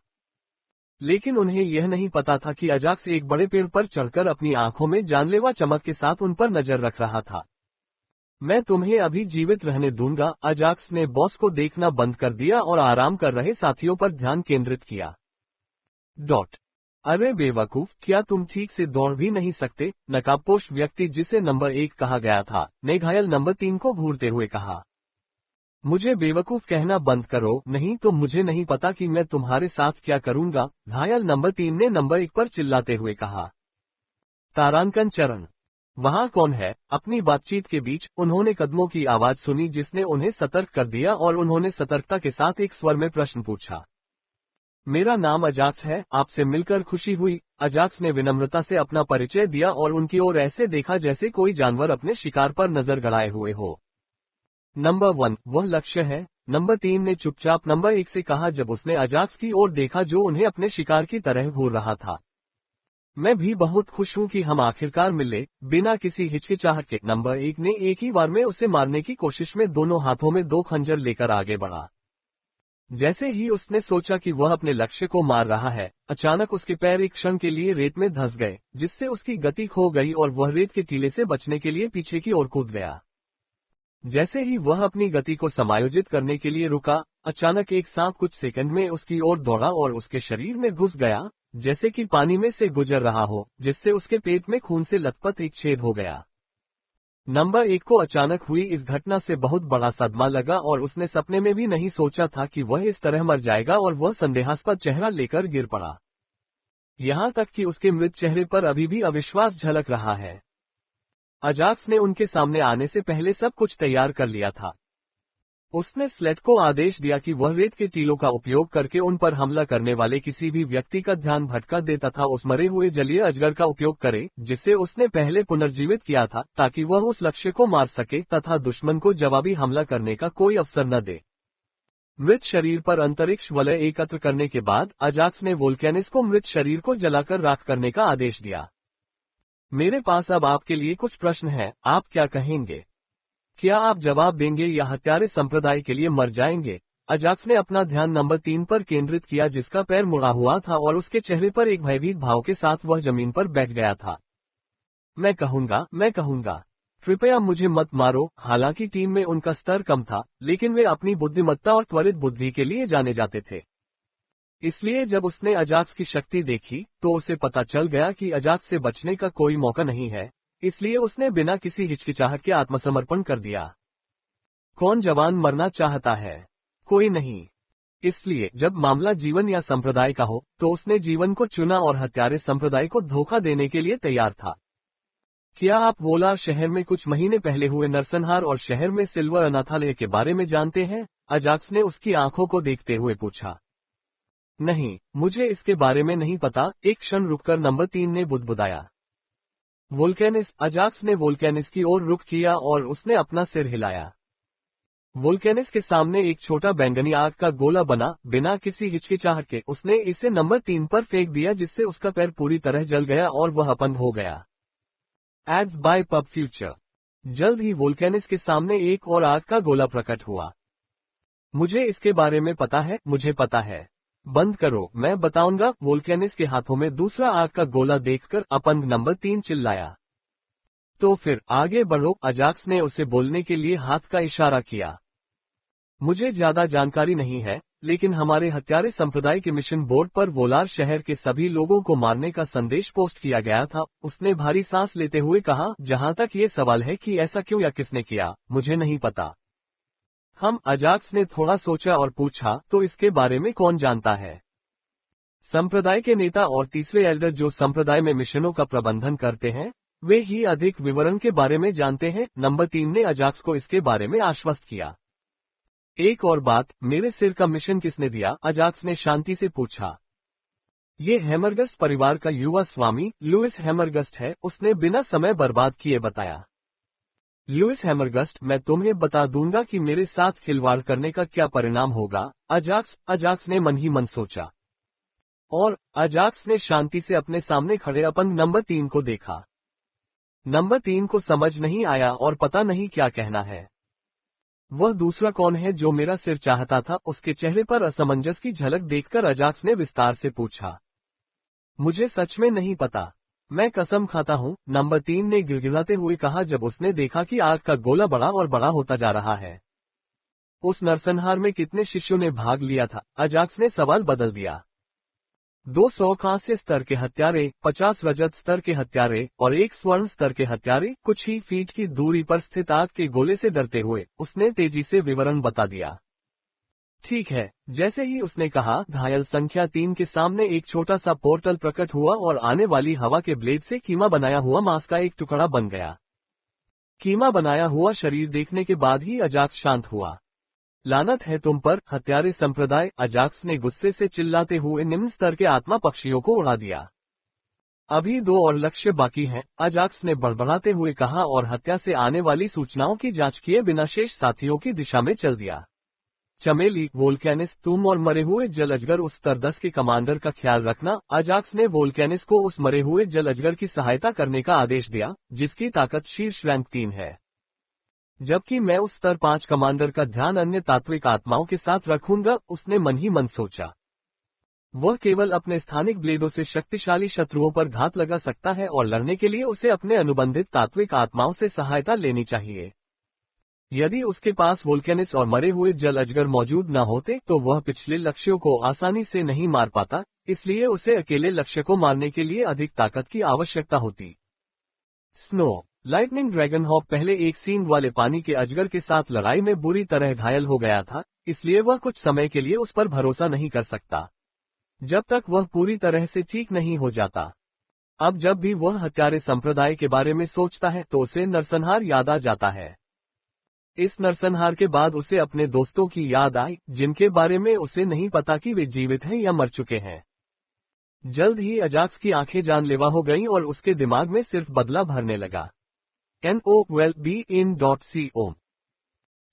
लेकिन उन्हें यह नहीं पता था कि अजाक्स एक बड़े पेड़ पर चढ़कर अपनी आंखों में जानलेवा चमक के साथ उन पर नजर रख रहा था। मैं तुम्हें अभी जीवित रहने दूंगा। अजाक्स ने बॉस को देखना बंद कर दिया और आराम कर रहे साथियों पर ध्यान केंद्रित किया। अरे बेवकूफ, क्या तुम ठीक से दौड़ भी नहीं सकते? नकाबपोश व्यक्ति, जिसे नंबर 1 कहा गया था, ने घायल नंबर 3 को घूरते हुए कहा। मुझे बेवकूफ कहना बंद करो, नहीं तो मुझे नहीं पता कि मैं तुम्हारे साथ क्या करूंगा, घायल नंबर 3 ने नंबर 1 पर चिल्लाते हुए कहा। तारांकन चरण। वहां कौन है? अपनी बातचीत के बीच उन्होंने कदमों की आवाज सुनी, जिसने उन्हें सतर्क कर दिया और उन्होंने सतर्कता के साथ एक स्वर में प्रश्न पूछा। मेरा नाम अजाक्स है, आपसे मिलकर खुशी हुई। अजाक्स ने विनम्रता से अपना परिचय दिया और उनकी ओर ऐसे देखा जैसे कोई जानवर अपने शिकार पर नजर गड़ाए हुए हो। नंबर 1, वह लक्ष्य है? नंबर 3 ने चुपचाप नंबर 1 से कहा जब उसने अजाक्स की ओर देखा जो उन्हें अपने शिकार की तरह घूर रहा था। मैं भी बहुत खुश हूं कि हम आखिरकार मिले, बिना किसी हिचकिचाहट के। नंबर 1 ने एक ही बार में उसे मारने की कोशिश में दोनों हाथों में 2 खंजर लेकर आगे बढ़ा। जैसे ही उसने सोचा कि वह अपने लक्ष्य को मार रहा है, अचानक उसके पैर एक क्षण के लिए रेत में धंस गए, जिससे उसकी गति खो गई और वह रेत के टीले से बचने के लिए पीछे की ओर कूद गया। जैसे ही वह अपनी गति को समायोजित करने के लिए रुका, अचानक एक सांप कुछ सेकंड में उसकी ओर दौड़ा और उसके शरीर में घुस गया, जैसे कि पानी में से गुजर रहा हो, जिससे उसके पेट में खून से लथपथ एक छेद हो गया। नंबर 1 को अचानक हुई इस घटना से बहुत बड़ा सदमा लगा और उसने सपने में भी नहीं सोचा था कि वह इस तरह मर जाएगा और वह संदेहास्पद चेहरा लेकर गिर पड़ा। यहाँ तक कि उसके मृत चेहरे पर अभी भी अविश्वास झलक रहा है। अजाक्स ने उनके सामने आने से पहले सब कुछ तैयार कर लिया था। उसने स्लेट को आदेश दिया कि वह रेत के टीलों का उपयोग करके उन पर हमला करने वाले किसी भी व्यक्ति का ध्यान भटका दे तथा उस मरे हुए जलीय अजगर का उपयोग करे जिसे उसने पहले पुनर्जीवित किया था, ताकि वह उस लक्ष्य को मार सके तथा दुश्मन को जवाबी हमला करने का कोई अवसर न दे। मृत शरीर पर अंतरिक्ष वलय एकत्र करने के बाद अजाक्स ने वोल्केनिस को मृत शरीर को जलाकर राख करने का आदेश दिया। मेरे पास अब आपके लिए कुछ प्रश्न हैं, आप क्या कहेंगे? क्या आप जवाब देंगे या हत्यारे संप्रदाय के लिए मर जाएंगे? अजाक्स ने अपना ध्यान नंबर 3 पर केंद्रित किया, जिसका पैर मुड़ा हुआ था और उसके चेहरे पर एक भयभीत भाव के साथ वह जमीन पर बैठ गया था। मैं कहूंगा, कृपया मुझे मत मारो। हालांकि टीम में उनका स्तर कम था, लेकिन वे अपनी बुद्धिमत्ता और त्वरित बुद्धि के लिए जाने जाते थे। इसलिए जब उसने अजाक्स की शक्ति देखी तो उसे पता चल गया कि अजाक्स से बचने का कोई मौका नहीं है, इसलिए उसने बिना किसी हिचकिचाहट के आत्मसमर्पण कर दिया। कौन जवान मरना चाहता है? कोई नहीं। इसलिए जब मामला जीवन या संप्रदाय का हो तो उसने जीवन को चुना और हत्यारे संप्रदाय को धोखा देने के लिए तैयार था। क्या आप वोलार शहर में कुछ महीने पहले हुए नरसंहार और शहर में सिल्वर अनाथालय के बारे में जानते हैं? अजाक्स ने उसकी आंखों को देखते हुए पूछा। नहीं, मुझे इसके बारे में नहीं पता। एक क्षण रुककर नंबर 3 ने बुदबुदाया। वोल्केनिस। अजाक्स ने वोल्केनिस की ओर रुख किया और उसने अपना सिर हिलाया। वोल्केनिस के सामने एक छोटा बैंगनी आग का गोला बना। बिना किसी हिचकिचाहट के उसने इसे नंबर 3 पर फेंक दिया, जिससे उसका पैर पूरी तरह जल गया और वह अपंग हो गया। Ads by pub future. जल्द ही वोल्केनिस के सामने एक और आग का गोला प्रकट हुआ। मुझे इसके बारे में पता है, मुझे पता है। बंद करो, मैं बताऊंगा। वोल्केनिस के हाथों में दूसरा आग का गोला देखकर अपंग नंबर 3 चिल्लाया। तो फिर आगे बढ़ो। अजाक्स ने उसे बोलने के लिए हाथ का इशारा किया। मुझे ज्यादा जानकारी नहीं है, लेकिन हमारे हत्यारे संप्रदाय के मिशन बोर्ड पर वोलार शहर के सभी लोगों को मारने का संदेश पोस्ट किया गया था। उसने भारी सांस लेते हुए कहा, जहां तक ये सवाल है कि ऐसा क्यों या किसने किया, मुझे नहीं पता। अजाक्स ने थोड़ा सोचा और पूछा, तो इसके बारे में कौन जानता है? संप्रदाय के नेता और तीसरे एल्डर जो संप्रदाय में मिशनों का प्रबंधन करते हैं, वे ही अधिक विवरण के बारे में जानते हैं। नंबर 3 ने अजाक्स को इसके बारे में आश्वस्त किया। एक और बात, मेरे सिर का मिशन किसने दिया? अजाक्स ने शांति से पूछा। ये हेमरगस्ट परिवार का युवा स्वामी लुइस हेमरगस्ट है, उसने बिना समय बर्बाद किए बताया। लुइस हेमरगस्ट, मैं तुम्हें बता दूंगा कि मेरे साथ खिलवाड़ करने का क्या परिणाम होगा। अजाक्स ने मन ही मन सोचा। और अजाक्स ने शांति से अपने सामने खड़े अपंग नंबर 3 को देखा। नंबर 3 को समझ नहीं आया और पता नहीं क्या कहना है। वह दूसरा कौन है जो मेरा सिर चाहता था? उसके चेहरे पर असमंजस की झलक देखकर अजाक्स ने विस्तार से पूछा। मुझे सच में नहीं पता, मैं कसम खाता हूँ, नंबर 3 ने गिड़गिड़ाते हुए कहा, जब उसने देखा कि आग का गोला बड़ा और बड़ा होता जा रहा है। उस नरसंहार में कितने शिष्यों ने भाग लिया था? अजाक्स ने सवाल बदल दिया। 200 कांस्य स्तर के हत्यारे, 50 रजत स्तर के हत्यारे और 1 स्वर्ण स्तर के हत्यारे। कुछ ही फीट की दूरी पर स्थित आग के गोले से डरते हुए उसने तेजी से विवरण बता दिया। ठीक है। जैसे ही उसने कहा, घायल संख्या 3 के सामने एक छोटा सा पोर्टल प्रकट हुआ और आने वाली हवा के ब्लेड से कीमा बनाया हुआ मांस का एक टुकड़ा बन गया। कीमा बनाया हुआ शरीर देखने के बाद ही अजाक्स शांत हुआ। लानत है तुम पर, हत्यारे संप्रदाय! अजाक्स ने गुस्से से चिल्लाते हुए निम्न स्तर के आत्मा पक्षियों को उड़ा दिया। अभी 2 और लक्ष्य बाकी हैं, अजाक्स ने बड़बड़ाते हुए कहा और हत्या से आने वाली सूचनाओं की जांच किए बिना शेष साथियों की दिशा में चल दिया। चमेली, वोल्केनिस, तुम और मरे हुए जल अजगर उस स्तर 10 के कमांडर का ख्याल रखना। अजाक्स ने वोल्केनिस को उस मरे हुए जल अजगर की सहायता करने का आदेश दिया, जिसकी ताकत शीर्ष रैंक 3 है। जबकि मैं उस स्तर 5 कमांडर का ध्यान अन्य तात्विक आत्माओं के साथ रखूंगा, उसने मन ही मन सोचा। वह केवल अपने स्थानिक ब्लेडों से शक्तिशाली शत्रुओं पर घात लगा सकता है और लड़ने के लिए उसे अपने अनुबंधित तात्विक आत्माओं से सहायता लेनी चाहिए। यदि उसके पास वोल्केनिस और मरे हुए जल अजगर मौजूद न होते तो वह पिछले लक्ष्यों को आसानी से नहीं मार पाता, इसलिए उसे अकेले लक्ष्य को मारने के लिए अधिक ताकत की आवश्यकता होती। स्नो लाइटनिंग ड्रैगन हॉक पहले एक सींग वाले पानी के अजगर के साथ लड़ाई में बुरी तरह घायल हो गया था, इसलिए वह कुछ समय के लिए उस पर भरोसा नहीं कर सकता, जब तक वह पूरी तरह से ठीक नहीं हो जाता। अब जब भी वह हत्यारे संप्रदाय के बारे में सोचता है तो उसे नरसंहार याद आ जाता है। इस नरसंहार के बाद उसे अपने दोस्तों की याद आई, जिनके बारे में उसे नहीं पता कि वे जीवित हैं या मर चुके हैं। जल्द ही अजाक्स की आंखें जानलेवा हो गईं और उसके दिमाग में सिर्फ बदला भरने लगा। NOWELL-BE-IN.CO।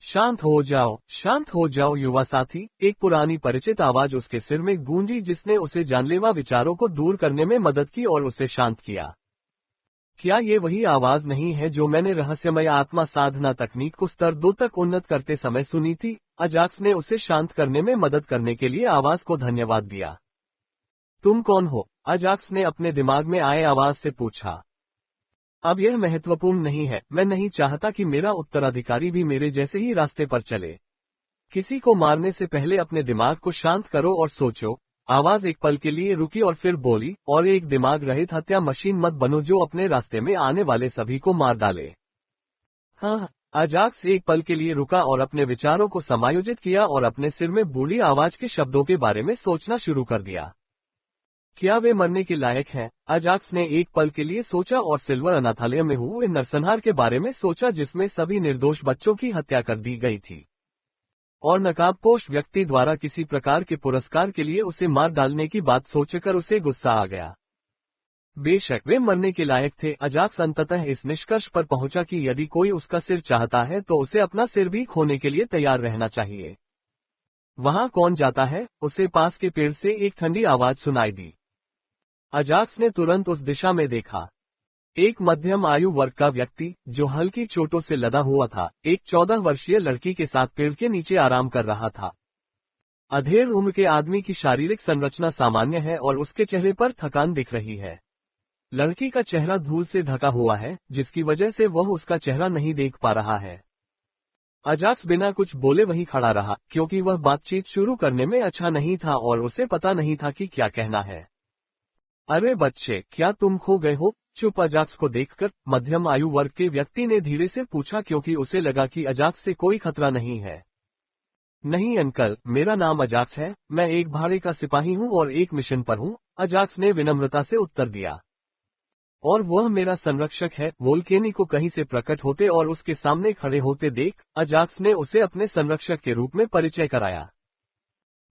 शांत हो जाओ युवा साथी, एक पुरानी परिचित आवाज उसके सिर में गूंजी, जिसने उसे जानलेवा विचारों को दूर करने में मदद की और उसे शांत किया। क्या ये वही आवाज नहीं है जो मैंने रहस्यमय आत्मा साधना तकनीक को स्तर 2 तक उन्नत करते समय सुनी थी? अजाक्स ने उसे शांत करने में मदद करने के लिए आवाज को धन्यवाद दिया। तुम कौन हो? अजाक्स ने अपने दिमाग में आए आवाज से पूछा। अब यह महत्वपूर्ण नहीं है, मैं नहीं चाहता कि मेरा उत्तराधिकारी भी मेरे जैसे ही रास्ते पर चले। किसी को मारने से पहले अपने दिमाग को शांत करो और सोचो। आवाज एक पल के लिए रुकी और फिर बोली, और एक दिमाग रहित हत्या मशीन मत बनो जो अपने रास्ते में आने वाले सभी को मार डाले। हाँ। अजाक्स एक पल के लिए रुका और अपने विचारों को समायोजित किया और अपने सिर में बूढ़ी आवाज के शब्दों के बारे में सोचना शुरू कर दिया। क्या वे मरने के लायक हैं? अजाक्स ने एक पल के लिए सोचा और सिल्वर अनाथालय में हुए नरसंहार के बारे में सोचा, जिसमें सभी निर्दोष बच्चों की हत्या कर दी गई थी और नकाबपोश व्यक्ति द्वारा किसी प्रकार के पुरस्कार के लिए उसे मार डालने की बात सोचकर उसे गुस्सा आ गया। बेशक वे मरने के लायक थे। अजाक्स अंततः इस निष्कर्ष पर पहुंचा कि यदि कोई उसका सिर चाहता है तो उसे अपना सिर भी खोने के लिए तैयार रहना चाहिए। वहां कौन जाता है? उसे पास के पेड़ से एक ठंडी आवाज सुनाई दी। अजाक्स ने तुरंत उस दिशा में देखा। एक मध्यम आयु वर्ग का व्यक्ति, जो हल्की चोटों से लदा हुआ था, एक 14 वर्षीय लड़की के साथ पेड़ के नीचे आराम कर रहा था। अधेड़ उम्र के आदमी की शारीरिक संरचना सामान्य है और उसके चेहरे पर थकान दिख रही है। लड़की का चेहरा धूल से ढका हुआ है, जिसकी वजह से वह उसका चेहरा नहीं देख पा रहा है। अजाक्स बिना कुछ बोले वहीं खड़ा रहा, क्योंकि वह बातचीत शुरू करने में अच्छा नहीं था और उसे पता नहीं था कि क्या कहना है। अरे बच्चे, क्या तुम खो गए हो? चुप अजाक्स को देखकर मध्यम आयु वर्ग के व्यक्ति ने धीरे से पूछा, क्योंकि उसे लगा कि अजाक्स से कोई खतरा नहीं है। नहीं अंकल, मेरा नाम अजाक्स है, मैं एक भाड़े का सिपाही हूँ और एक मिशन पर हूँ, अजाक्स ने विनम्रता से उत्तर दिया। और वह मेरा संरक्षक है। वोल्केनी को कहीं से प्रकट होते और उसके सामने खड़े होते देख अजाक्स ने उसे अपने संरक्षक के रूप में परिचय कराया।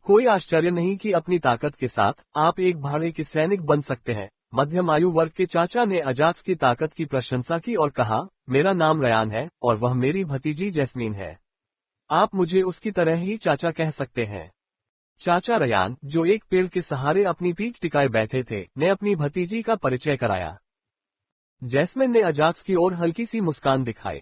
कोई आश्चर्य नहीं कि अपनी ताकत के साथ आप एक भाड़े के सैनिक बन सकते हैं। मध्यम आयु वर्ग के चाचा ने अजाक्स की ताकत की प्रशंसा की और कहा, मेरा नाम रयान है और वह मेरी भतीजी जैस्मीन है। आप मुझे उसकी तरह ही चाचा कह सकते हैं। चाचा रयान, जो एक पेड़ के सहारे अपनी पीठ टिकाए बैठे थे, ने अपनी भतीजी का परिचय कराया। जैस्मिन ने अजाक्स की ओर हल्की सी मुस्कान दिखाई।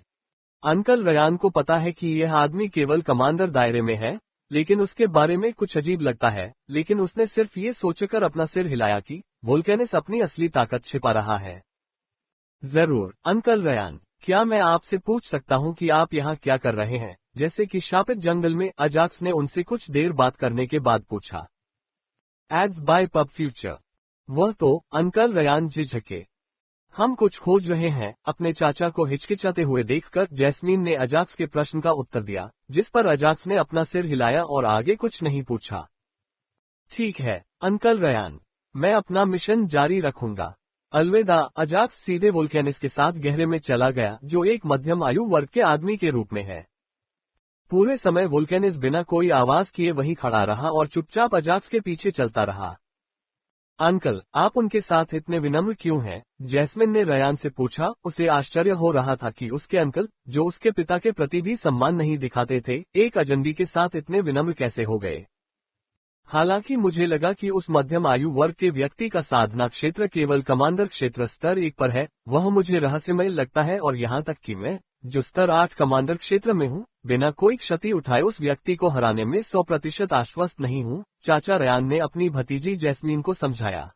अंकल, रयान को पता है कि यह आदमी केवल कमांडर दायरे में है, लेकिन उसके बारे में कुछ अजीब लगता है। लेकिन उसने सिर्फ ये सोचकर अपना सिर हिलाया कि वोल्केनिस अपनी असली ताकत छिपा रहा है। जरूर अंकल रयान, क्या मैं आपसे पूछ सकता हूँ कि आप यहाँ क्या कर रहे हैं? जैसे कि शापित जंगल में, अजाक्स ने उनसे कुछ देर बात करने के बाद पूछा। Ads by pub future. वह तो अंकल रयान झिझके। हम कुछ खोज रहे हैं। अपने चाचा को हिचकिचाते हुए देखकर जैस्मीन ने अजाक्स के प्रश्न का उत्तर दिया, जिस पर अजाक्स ने अपना सिर हिलाया और आगे कुछ नहीं पूछा। ठीक है अंकल रयान, मैं अपना मिशन जारी रखूंगा। अलविदा। अजाक्स सीधे वोल्केनिस के साथ गहरे में चला गया, जो एक मध्यम आयु वर्ग के आदमी के रूप में है। पूरे समय वोल्केनिस बिना कोई आवाज किए वहीं खड़ा रहा और चुपचाप अजाक्स के पीछे चलता रहा। अंकल, आप उनके साथ इतने विनम्र क्यों हैं? जैस्मिन ने रयान से पूछा। उसे आश्चर्य हो रहा था कि उसके अंकल, जो उसके पिता के प्रति भी सम्मान नहीं दिखाते थे, एक अजनबी के साथ इतने विनम्र कैसे हो गए। हालांकि मुझे लगा कि उस मध्यम आयु वर्ग के व्यक्ति का साधना क्षेत्र केवल कमांडर क्षेत्र स्तर 1 पर है, वह मुझे रहस्यमय लगता है और यहाँ तक कि मैं, जो स्तर 8 कमांडर क्षेत्र में हूँ, बिना कोई क्षति उठाए उस व्यक्ति को हराने में 100% आश्वस्त नहीं हूँ। चाचा रयान ने अपनी भतीजी जैस्मीन को समझाया।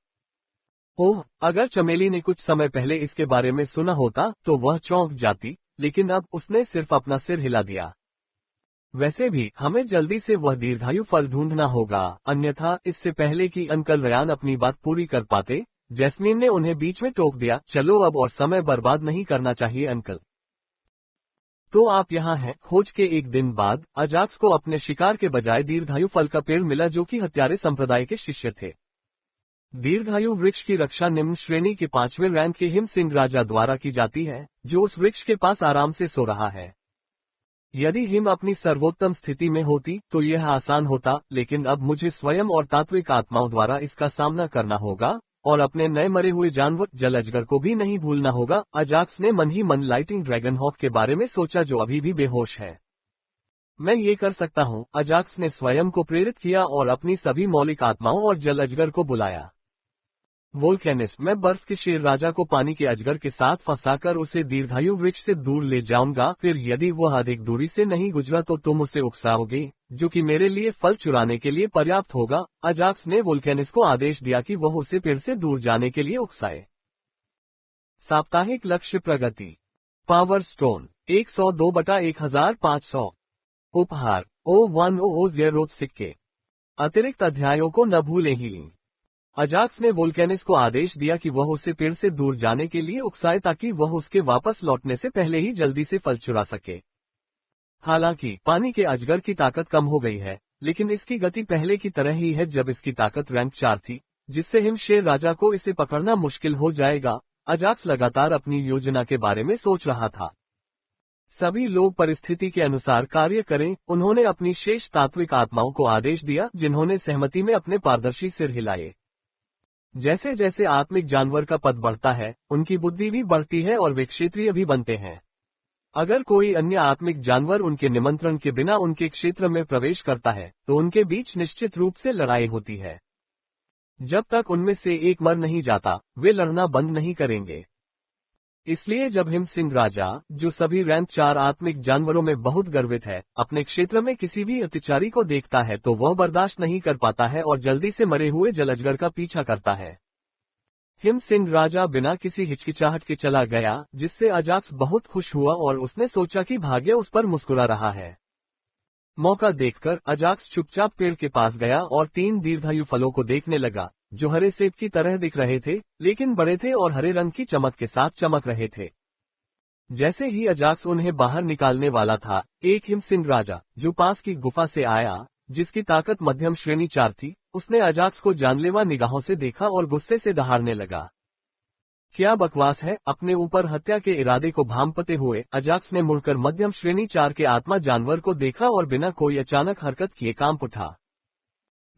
ओह, अगर चमेली ने कुछ समय पहले इसके बारे में सुना होता तो वह चौंक जाती, लेकिन अब उसने सिर्फ अपना सिर हिला दिया। वैसे भी हमें जल्दी से वह दीर्घायु फल ढूंढना होगा, अन्यथा इससे पहले कि अंकल रयान अपनी बात पूरी कर पाते, जैस्मीन ने उन्हें बीच में टोक दिया। चलो अब और समय बर्बाद नहीं करना चाहिए अंकल। तो आप यहाँ हैं। खोज के एक दिन बाद अजाक्स को अपने शिकार के बजाय दीर्घायु फल का पेड़ मिला, जो कि हत्यारे संप्रदाय के शिष्य थे। दीर्घायु वृक्ष की रक्षा निम्न श्रेणी के 5वें रैंक के हिम सिंह राजा द्वारा की जाती है, जो उस वृक्ष के पास आराम से सो रहा है। यदि हिम अपनी सर्वोत्तम स्थिति में होती तो यह आसान होता, लेकिन अब मुझे स्वयं और तात्विक आत्माओं द्वारा इसका सामना करना होगा, और अपने नए मरे हुए जानवर जल अजगर को भी नहीं भूलना होगा। अजाक्स ने मन ही मन लाइटिंग ड्रैगन हॉक के बारे में सोचा, जो अभी भी बेहोश है। मैं ये कर सकता हूँ, अजाक्स ने स्वयं को प्रेरित किया और अपनी सभी मौलिक आत्माओं और जल अजगर को बुलाया। वोल्केनिस्ट, मैं बर्फ के शेर राजा को पानी के अजगर के साथ फंसाकर उसे दीर्घायु वृक्ष से दूर ले जाऊंगा, फिर यदि वह अधिक दूरी से नहीं गुजरा तो तुम उसे उकसाओगे, जो कि मेरे लिए फल चुराने के लिए पर्याप्त होगा। अजाक्स ने वोल्केनिस्ट को आदेश दिया कि वह उसे पेड़ से दूर जाने के लिए उकसाए। साप्ताहिक लक्ष्य प्रगति। Power stone 102/1500। उपहार O1000 सिक्के। अतिरिक्त अध्यायों को न भूलें। हीलिंग। अजाक्स ने वोल्केनिस्ट को आदेश दिया कि वह उसे पेड़ से दूर जाने के लिए उकसाए, ताकि वह उसके वापस लौटने से पहले ही जल्दी से फल चुरा सके। हालांकि पानी के अजगर की ताकत कम हो गई है, लेकिन इसकी गति पहले की तरह ही है जब इसकी ताकत रैंक 4 थी, जिससे हिम शेर राजा को इसे पकड़ना मुश्किल हो जाएगा। अजाक्स लगातार अपनी योजना के बारे में सोच रहा था। सभी लोग परिस्थिति के अनुसार कार्य करें। उन्होंने अपनी शेष तात्विक आत्माओं को आदेश दिया, जिन्होंने सहमति में अपने पारदर्शी सिर हिलाए। जैसे जैसे आत्मिक जानवर का पद बढ़ता है, उनकी बुद्धि भी बढ़ती है और वे क्षेत्रीय भी बनते हैं। अगर कोई अन्य आत्मिक जानवर उनके निमंत्रण के बिना उनके क्षेत्र में प्रवेश करता है, तो उनके बीच निश्चित रूप से लड़ाई होती है। जब तक उनमें से एक मर नहीं जाता, वे लड़ना बंद नहीं करेंगे। इसलिए जब हिम सिंह राजा, जो सभी रैंक 4 आत्मिक जानवरों में बहुत गर्वित है, अपने क्षेत्र में किसी भी अत्याचारी को देखता है तो वह बर्दाश्त नहीं कर पाता है और जल्दी से मरे हुए जलअजगर का पीछा करता है। हिम सिंह राजा बिना किसी हिचकिचाहट के चला गया, जिससे अजाक्स बहुत खुश हुआ और उसने सोचा कि भाग्य उस पर मुस्कुरा रहा है। मौका देखकर अजाक्स चुपचाप पेड़ के पास गया और 3 दीर्घायु फलों को देखने लगा, जो हरे सेब की तरह दिख रहे थे, लेकिन बड़े थे और हरे रंग की चमक के साथ चमक रहे थे। जैसे ही अजाक्स उन्हें बाहर निकालने वाला था, एक हिम सिंह राजा, जो पास की गुफा से आया, जिसकी ताकत मध्यम श्रेणी 4 थी, उसने अजाक्स को जानलेवा निगाहों से देखा और गुस्से से दहाड़ने लगा। क्या बकवास है। अपने ऊपर हत्या के इरादे को भांपते हुए अजाक्स ने मुड़कर मध्यम श्रेणी 4 के आत्मा जानवर को देखा और बिना कोई अचानक हरकत किए कांप उठा।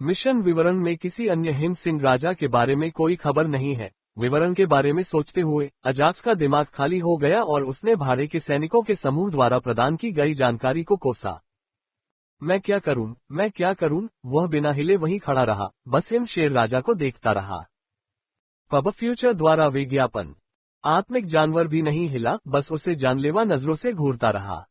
मिशन विवरण में किसी अन्य हिम सिंह राजा के बारे में कोई खबर नहीं है। विवरण के बारे में सोचते हुए अजाक्स का दिमाग खाली हो गया और उसने भाड़े के सैनिकों के समूह द्वारा प्रदान की गई जानकारी को कोसा। मैं क्या करूं? वह बिना हिले वहीं खड़ा रहा, बस हिम शेर राजा को देखता रहा। पब फ्यूचर द्वारा विज्ञापन। आत्मिक जानवर भी नहीं हिला, बस उसे जानलेवा नजरों से घूरता रहा।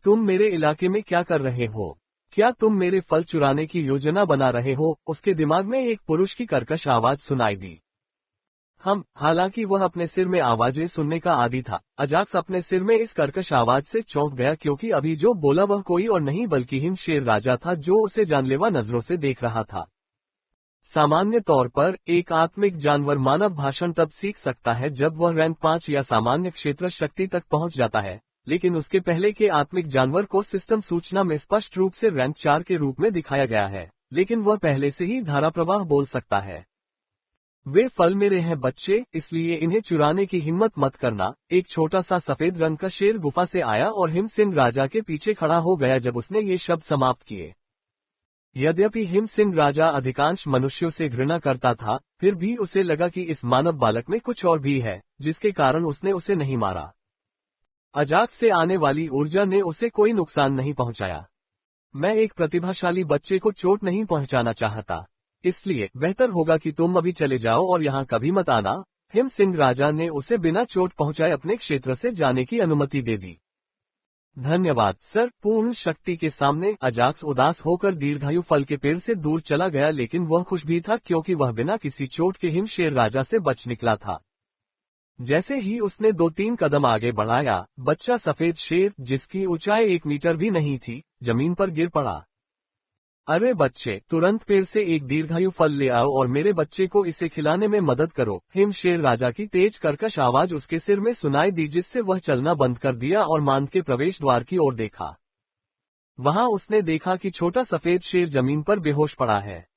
तुम मेरे इलाके में क्या कर रहे हो? क्या तुम मेरे फल चुराने की योजना बना रहे हो? उसके दिमाग में एक पुरुष की कर्कश आवाज सुनाई दी। हालांकि वह अपने सिर में आवाजें सुनने का आदी था, अजाक्स अपने सिर में इस कर्कश आवाज से चौंक गया, क्योंकि अभी जो बोला वह कोई और नहीं बल्कि हिम शेर राजा था, जो उसे जानलेवा नजरों से देख रहा था। सामान्य तौर पर एक आत्मिक जानवर मानव भाषण तब सीख सकता है जब वह रैंक 5 या सामान्य क्षेत्र शक्ति तक पहुंच जाता है, लेकिन उसके पहले के आत्मिक जानवर को सिस्टम सूचना में स्पष्ट रूप से रैंक 4 के रूप में दिखाया गया है, लेकिन वह पहले से ही धारा प्रवाह बोल सकता है। वे फल मेरे हैं बच्चे, इसलिए इन्हें चुराने की हिम्मत मत करना। एक छोटा सा सफेद रंग का शेर गुफा से आया और हिम सिंह राजा के पीछे खड़ा हो गया जब उसने ये शब्द समाप्त किए। यद्यपि हिम सिंह राजा अधिकांश मनुष्यों से घृणा करता था, फिर भी उसे लगा कि इस मानव बालक में कुछ और भी है, जिसके कारण उसने उसे नहीं मारा। अजाक्स से आने वाली ऊर्जा ने उसे कोई नुकसान नहीं पहुंचाया। मैं एक प्रतिभाशाली बच्चे को चोट नहीं पहुंचाना चाहता, इसलिए बेहतर होगा कि तुम अभी चले जाओ और यहाँ कभी मत आना। हिम सिंह राजा ने उसे बिना चोट पहुंचाए अपने क्षेत्र से जाने की अनुमति दे दी। धन्यवाद सर। पूर्ण शक्ति के सामने अजाक्स उदास होकर दीर्घायु फल के पेड़ से दूर चला गया, लेकिन वह खुश भी था क्योंकि वह बिना किसी चोट के हिम शेर राजा से बच निकला था। जैसे ही उसने 2-3 कदम आगे बढ़ाया, बच्चा सफेद शेर, जिसकी ऊंचाई 1 मीटर भी नहीं थी, जमीन पर गिर पड़ा। अरे बच्चे, तुरंत पेड़ से एक दीर्घायु फल ले आओ और मेरे बच्चे को इसे खिलाने में मदद करो। हिम शेर राजा की तेज कर्कश आवाज उसके सिर में सुनाई दी, जिससे वह चलना बंद कर दिया और मांद के प्रवेश द्वार की ओर देखा। वहां उसने देखा कि छोटा सफेद शेर जमीन पर बेहोश पड़ा है।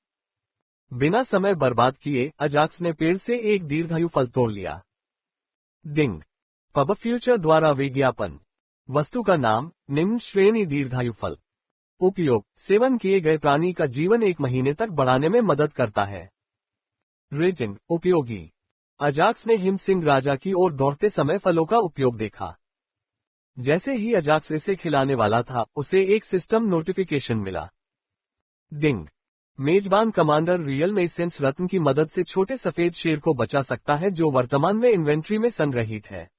बिना समय बर्बाद किए अजाक्स ने पेड़ से एक दीर्घायु फल तोड़ लिया। डिंग। पब फ्यूचर द्वारा विज्ञापन। वस्तु का नाम निम्न श्रेणी दीर्घायु फल। उपयोग, सेवन किए गए प्राणी का जीवन 1 महीने तक बढ़ाने में मदद करता है। रेटिंग, उपयोगी। अजाक्स ने हिम सिंह राजा की ओर दौड़ते समय फलों का उपयोग देखा। जैसे ही अजाक्स इसे खिलाने वाला था, उसे एक सिस्टम नोटिफिकेशन मिला। डिंग। मेजबान कमांडर रियल नेसेंस रत्न की मदद से छोटे सफेद शेर को बचा सकता है जो वर्तमान में इन्वेंट्री में संग्रहित है।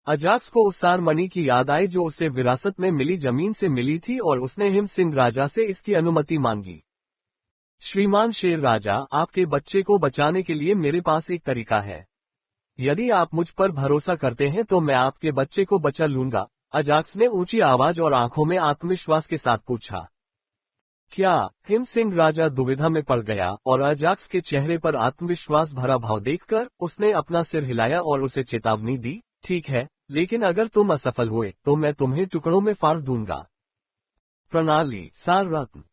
अजाक्स को उस सार मणि की याद आई जो उसे विरासत में मिली जमीन से मिली थी और उसने हिम सिंह राजा से इसकी अनुमति मांगी। श्रीमान शेर राजा, आपके बच्चे को बचाने के लिए मेरे पास एक तरीका है। यदि आप मुझ पर भरोसा करते हैं तो मैं आपके बच्चे को बचा लूंगा। अजाक्स ने ऊंची आवाज और आंखों में आत्मविश्वास के साथ पूछा। क्या? हिम सिंह राजा दुविधा में पड़ गया और अजाक्स के चेहरे पर आत्मविश्वास भरा भाव देखकर उसने अपना सिर हिलाया और उसे चेतावनी दी। ठीक है, लेकिन अगर तुम असफल हुए तो मैं तुम्हें टुकड़ों में फाड़ दूंगा। प्रणाली, सार रत्न।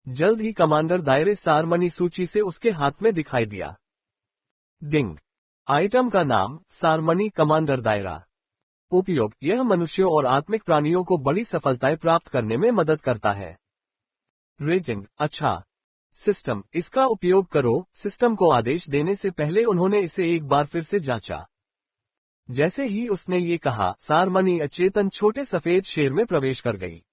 जल्द ही कमांडर दायरे सार मणि सूची से उसके हाथ में दिखाई दिया। डिंग। आइटम का नाम सारमणि कमांडर दायरा। उपयोग, यह मनुष्यों और आत्मिक प्राणियों को बड़ी सफलताएं प्राप्त करने में मदद करता है। रेटिंग, अच्छा। सिस्टम, इसका उपयोग करो। सिस्टम को आदेश देने से पहले उन्होंने इसे एक बार फिर से जांचा। जैसे ही उसने ये कहा, सारमणि अचेतन छोटे सफेद शेर में प्रवेश कर गई।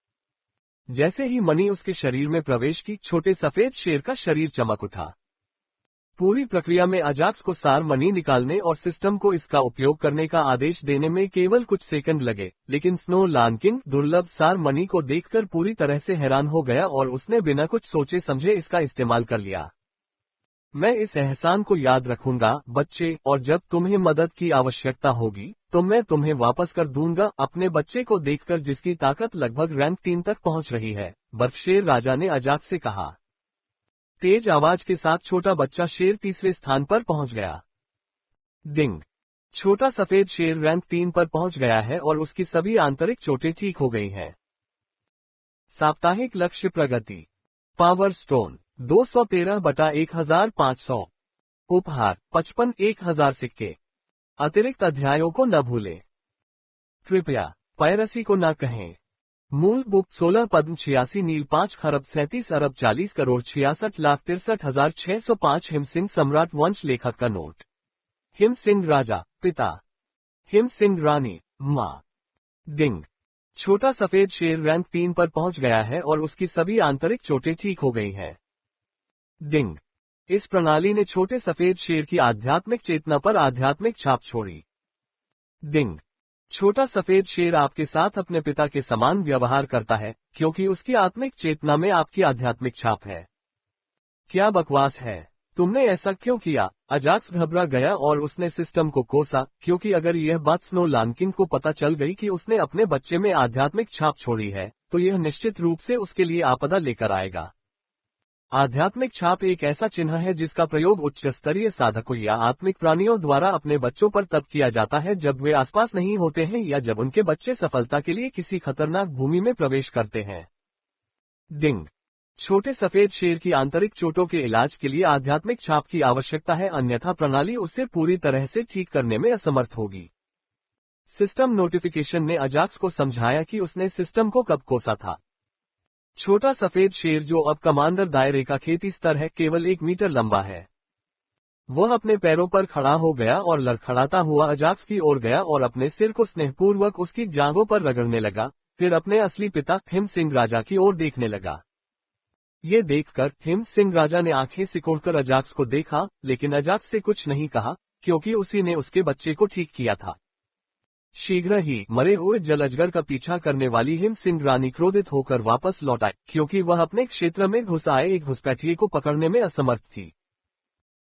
जैसे ही मणि उसके शरीर में प्रवेश की, छोटे सफेद शेर का शरीर चमक उठा। पूरी प्रक्रिया में अजाक्स को सार मणि निकालने और सिस्टम को इसका उपयोग करने का आदेश देने में केवल कुछ सेकंड लगे, लेकिन स्नो लानकिन दुर्लभ सार मणि को देखकर पूरी तरह से हैरान हो गया और उसने बिना कुछ सोचे समझे इसका इस्तेमाल कर लिया। मैं इस एहसान को याद रखूंगा बच्चे, और जब तुम्हें मदद की आवश्यकता होगी तो मैं तुम्हें वापस कर दूंगा। अपने बच्चे को देखकर जिसकी ताकत लगभग रैंक 3 तक पहुंच रही है, बर्फशेर राजा ने अजाक्स से कहा। तेज आवाज के साथ छोटा बच्चा शेर तीसरे स्थान पर पहुंच गया। डिंग। छोटा सफेद शेर रैंक 3 पर पहुंच गया है और उसकी सभी आंतरिक चोटें ठीक हो गई हैं। साप्ताहिक लक्ष्य प्रगति। Power stone 213/1500। उपहार 55,000 सिक्के। अतिरिक्त अध्यायों को न भूलें। कृपया पायरेसी को न कहें। मूल बुक 16 पद्म 86 नील 5 खरब 37 अरब 40 करोड़ 66,63,605। हिम सिंह सम्राट वंश लेखक का नोट। हिम सिंह राजा पिता, हिम सिंह रानी माँ। डिंग। छोटा सफेद शेर रैंक 3 पर पहुंच गया है और उसकी सभी आंतरिक चोटें ठीक हो गई हैं। डिंग। इस प्रणाली ने छोटे सफेद शेर की आध्यात्मिक चेतना पर आध्यात्मिक छाप छोड़ी। डिंग। छोटा सफेद शेर आपके साथ अपने पिता के समान व्यवहार करता है क्योंकि उसकी आत्मिक चेतना में आपकी आध्यात्मिक छाप है। क्या बकवास है, तुमने ऐसा क्यों किया? अजाक्स घबरा गया और उसने सिस्टम को कोसा, क्योंकि अगर यह बात स्नो लानकिन को पता चल गई कि उसने अपने बच्चे में आध्यात्मिक छाप छोड़ी है तो यह निश्चित रूप से उसके लिए आपदा लेकर आएगा। आध्यात्मिक छाप एक ऐसा चिन्ह है जिसका प्रयोग उच्च स्तरीय साधकों या आत्मिक प्राणियों द्वारा अपने बच्चों पर तब किया जाता है जब वे आसपास नहीं होते हैं या जब उनके बच्चे सफलता के लिए किसी खतरनाक भूमि में प्रवेश करते हैं। डिंग। छोटे सफेद शेर की आंतरिक चोटों के इलाज के लिए आध्यात्मिक छाप की आवश्यकता है, अन्यथा प्रणाली उसे पूरी तरह से ठीक करने में असमर्थ होगी। सिस्टम नोटिफिकेशन ने अजाक्स को समझाया कि उसने सिस्टम को कब कोसा था। छोटा सफेद शेर, जो अब कमांडर दायरे का खेती स्तर है, केवल 1 मीटर लंबा है। वह अपने पैरों पर खड़ा हो गया और लड़खड़ाता हुआ अजाक्स की ओर गया और अपने सिर को स्नेहपूर्वक उसकी जांघों पर रगड़ने लगा, फिर अपने असली पिता हिम सिंह राजा की ओर देखने लगा। ये देखकर हिम सिंह राजा ने आंखें सिकोड़कर अजाक्स को देखा, लेकिन अजाक्स से कुछ नहीं कहा क्योंकि उसी ने उसके बच्चे को ठीक किया था। शीघ्र ही मरे हुए जलअजगर का पीछा करने वाली हिम सिंह रानी क्रोधित होकर वापस लौट आई क्योंकि वह अपने क्षेत्र में घुस आए एक घुसपैठिए को पकड़ने में असमर्थ थी।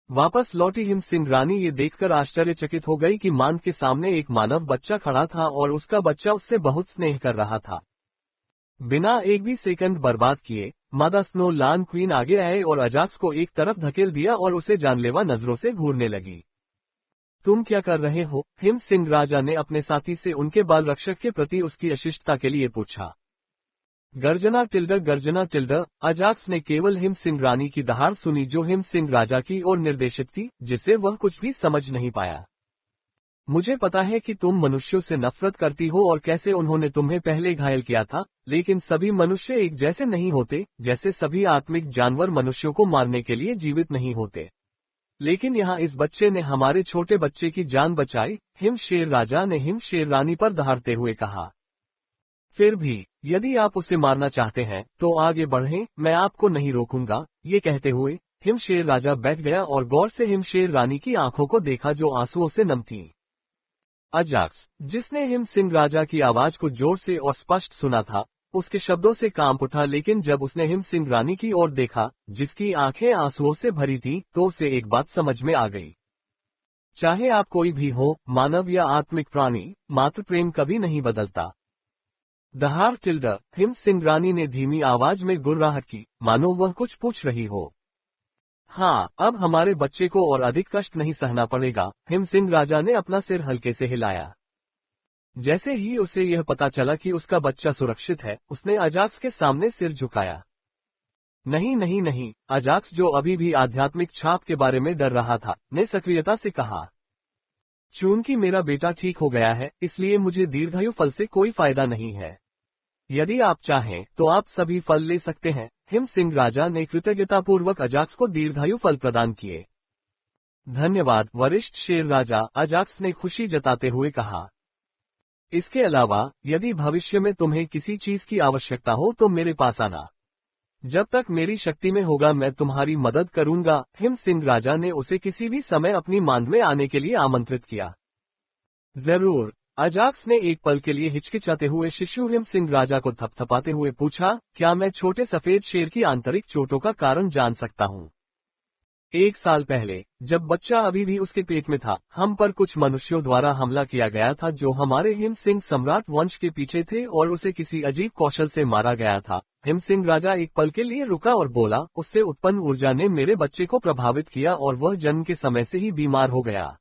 वापस लौटी हिम सिंह रानी ये देखकर आश्चर्यचकित हो गई कि मांद के सामने एक मानव बच्चा खड़ा था और उसका बच्चा उससे बहुत स्नेह कर रहा था। बिना एक भी सेकंड बर्बाद किए मादा स्नो लान क्वीन आगे आए और अजाक्स को एक तरफ धकेल दिया और उसे जानलेवा नजरों से घूरने लगी। तुम क्या कर रहे हो? हिम सिंह राजा ने अपने साथी से उनके बाल रक्षक के प्रति उसकी अशिष्टता के लिए पूछा। गर्जना टिल्डर। अजाक्स ने केवल हिम सिंह रानी की दहाड़ सुनी जो हिम सिंह राजा की ओर निर्देशित थी, जिसे वह कुछ भी समझ नहीं पाया। मुझे पता है कि तुम मनुष्यों से नफरत करती हो और कैसे उन्होंने तुम्हें पहले घायल किया था, लेकिन सभी मनुष्य एक जैसे नहीं होते, जैसे सभी आत्मिक जानवर मनुष्यों को मारने के लिए जीवित नहीं होते। लेकिन यहाँ इस बच्चे ने हमारे छोटे बच्चे की जान बचाई, हिमशेर राजा ने हिमशेर रानी पर दहाड़ते हुए कहा। फिर भी यदि आप उसे मारना चाहते हैं तो आगे बढ़ें, मैं आपको नहीं रोकूंगा। ये कहते हुए हिमशेर राजा बैठ गया और गौर से हिमशेर रानी की आंखों को देखा जो आंसुओं से नम थीं। अजाक्स, जिसने हिम सिंह राजा की आवाज को जोर से और स्पष्ट सुना था, उसके शब्दों से कांप उठा, लेकिन जब उसने हिम सिंह रानी की ओर देखा, जिसकी आंखें आंसुओं से भरी थीं, तो उसे एक बात समझ में आ गई। चाहे आप कोई भी हो, मानव या आत्मिक प्राणी, मात्र प्रेम कभी नहीं बदलता। दहाड़ टिल्डर, हिम सिंह रानी ने धीमी आवाज में गुर्राहट की, मानो वह कुछ पूछ रही हो। हाँ, अब हमारे बच्चे को और अधिक कष्ट नहीं सहना पड़ेगा। हिम सिंह राजा ने अपना सिर हल्के से हिलाया। जैसे ही उसे यह पता चला कि उसका बच्चा सुरक्षित है, उसने अजाक्स के सामने सिर झुकाया। नहीं नहीं नहीं, अजाक्स, जो अभी भी आध्यात्मिक छाप के बारे में डर रहा था, ने सक्रियता से कहा। चूंकि मेरा बेटा ठीक हो गया है, इसलिए मुझे दीर्घायु फल से कोई फायदा नहीं है। यदि आप चाहें तो आप सभी फल ले सकते हैं। हिम सिंह राजा ने कृतज्ञतापूर्वक अजाक्स को दीर्घायु फल प्रदान किए। धन्यवाद वरिष्ठ शेर राजा, अजाक्स ने खुशी जताते हुए कहा। इसके अलावा यदि भविष्य में तुम्हें किसी चीज की आवश्यकता हो तो मेरे पास आना। जब तक मेरी शक्ति में होगा मैं तुम्हारी मदद करूंगा। हिम सिंह राजा ने उसे किसी भी समय अपनी मांद में आने के लिए आमंत्रित किया। जरूर, अजाक्स ने एक पल के लिए हिचकिचाते हुए शिशु हिम सिंह राजा को थपथपाते हुए पूछा, क्या मैं छोटे सफेद शेर की आंतरिक चोटों का कारण जान सकता हूँ? 1 साल पहले, जब बच्चा अभी भी उसके पेट में था, हम पर कुछ मनुष्यों द्वारा हमला किया गया था जो हमारे हिम सिंह सम्राट वंश के पीछे थे और उसे किसी अजीब कौशल से मारा गया था। हिम सिंह राजा एक पल के लिए रुका और बोला, उससे उत्पन्न ऊर्जा ने मेरे बच्चे को प्रभावित किया और वह जन्म के समय से ही बीमार हो गया।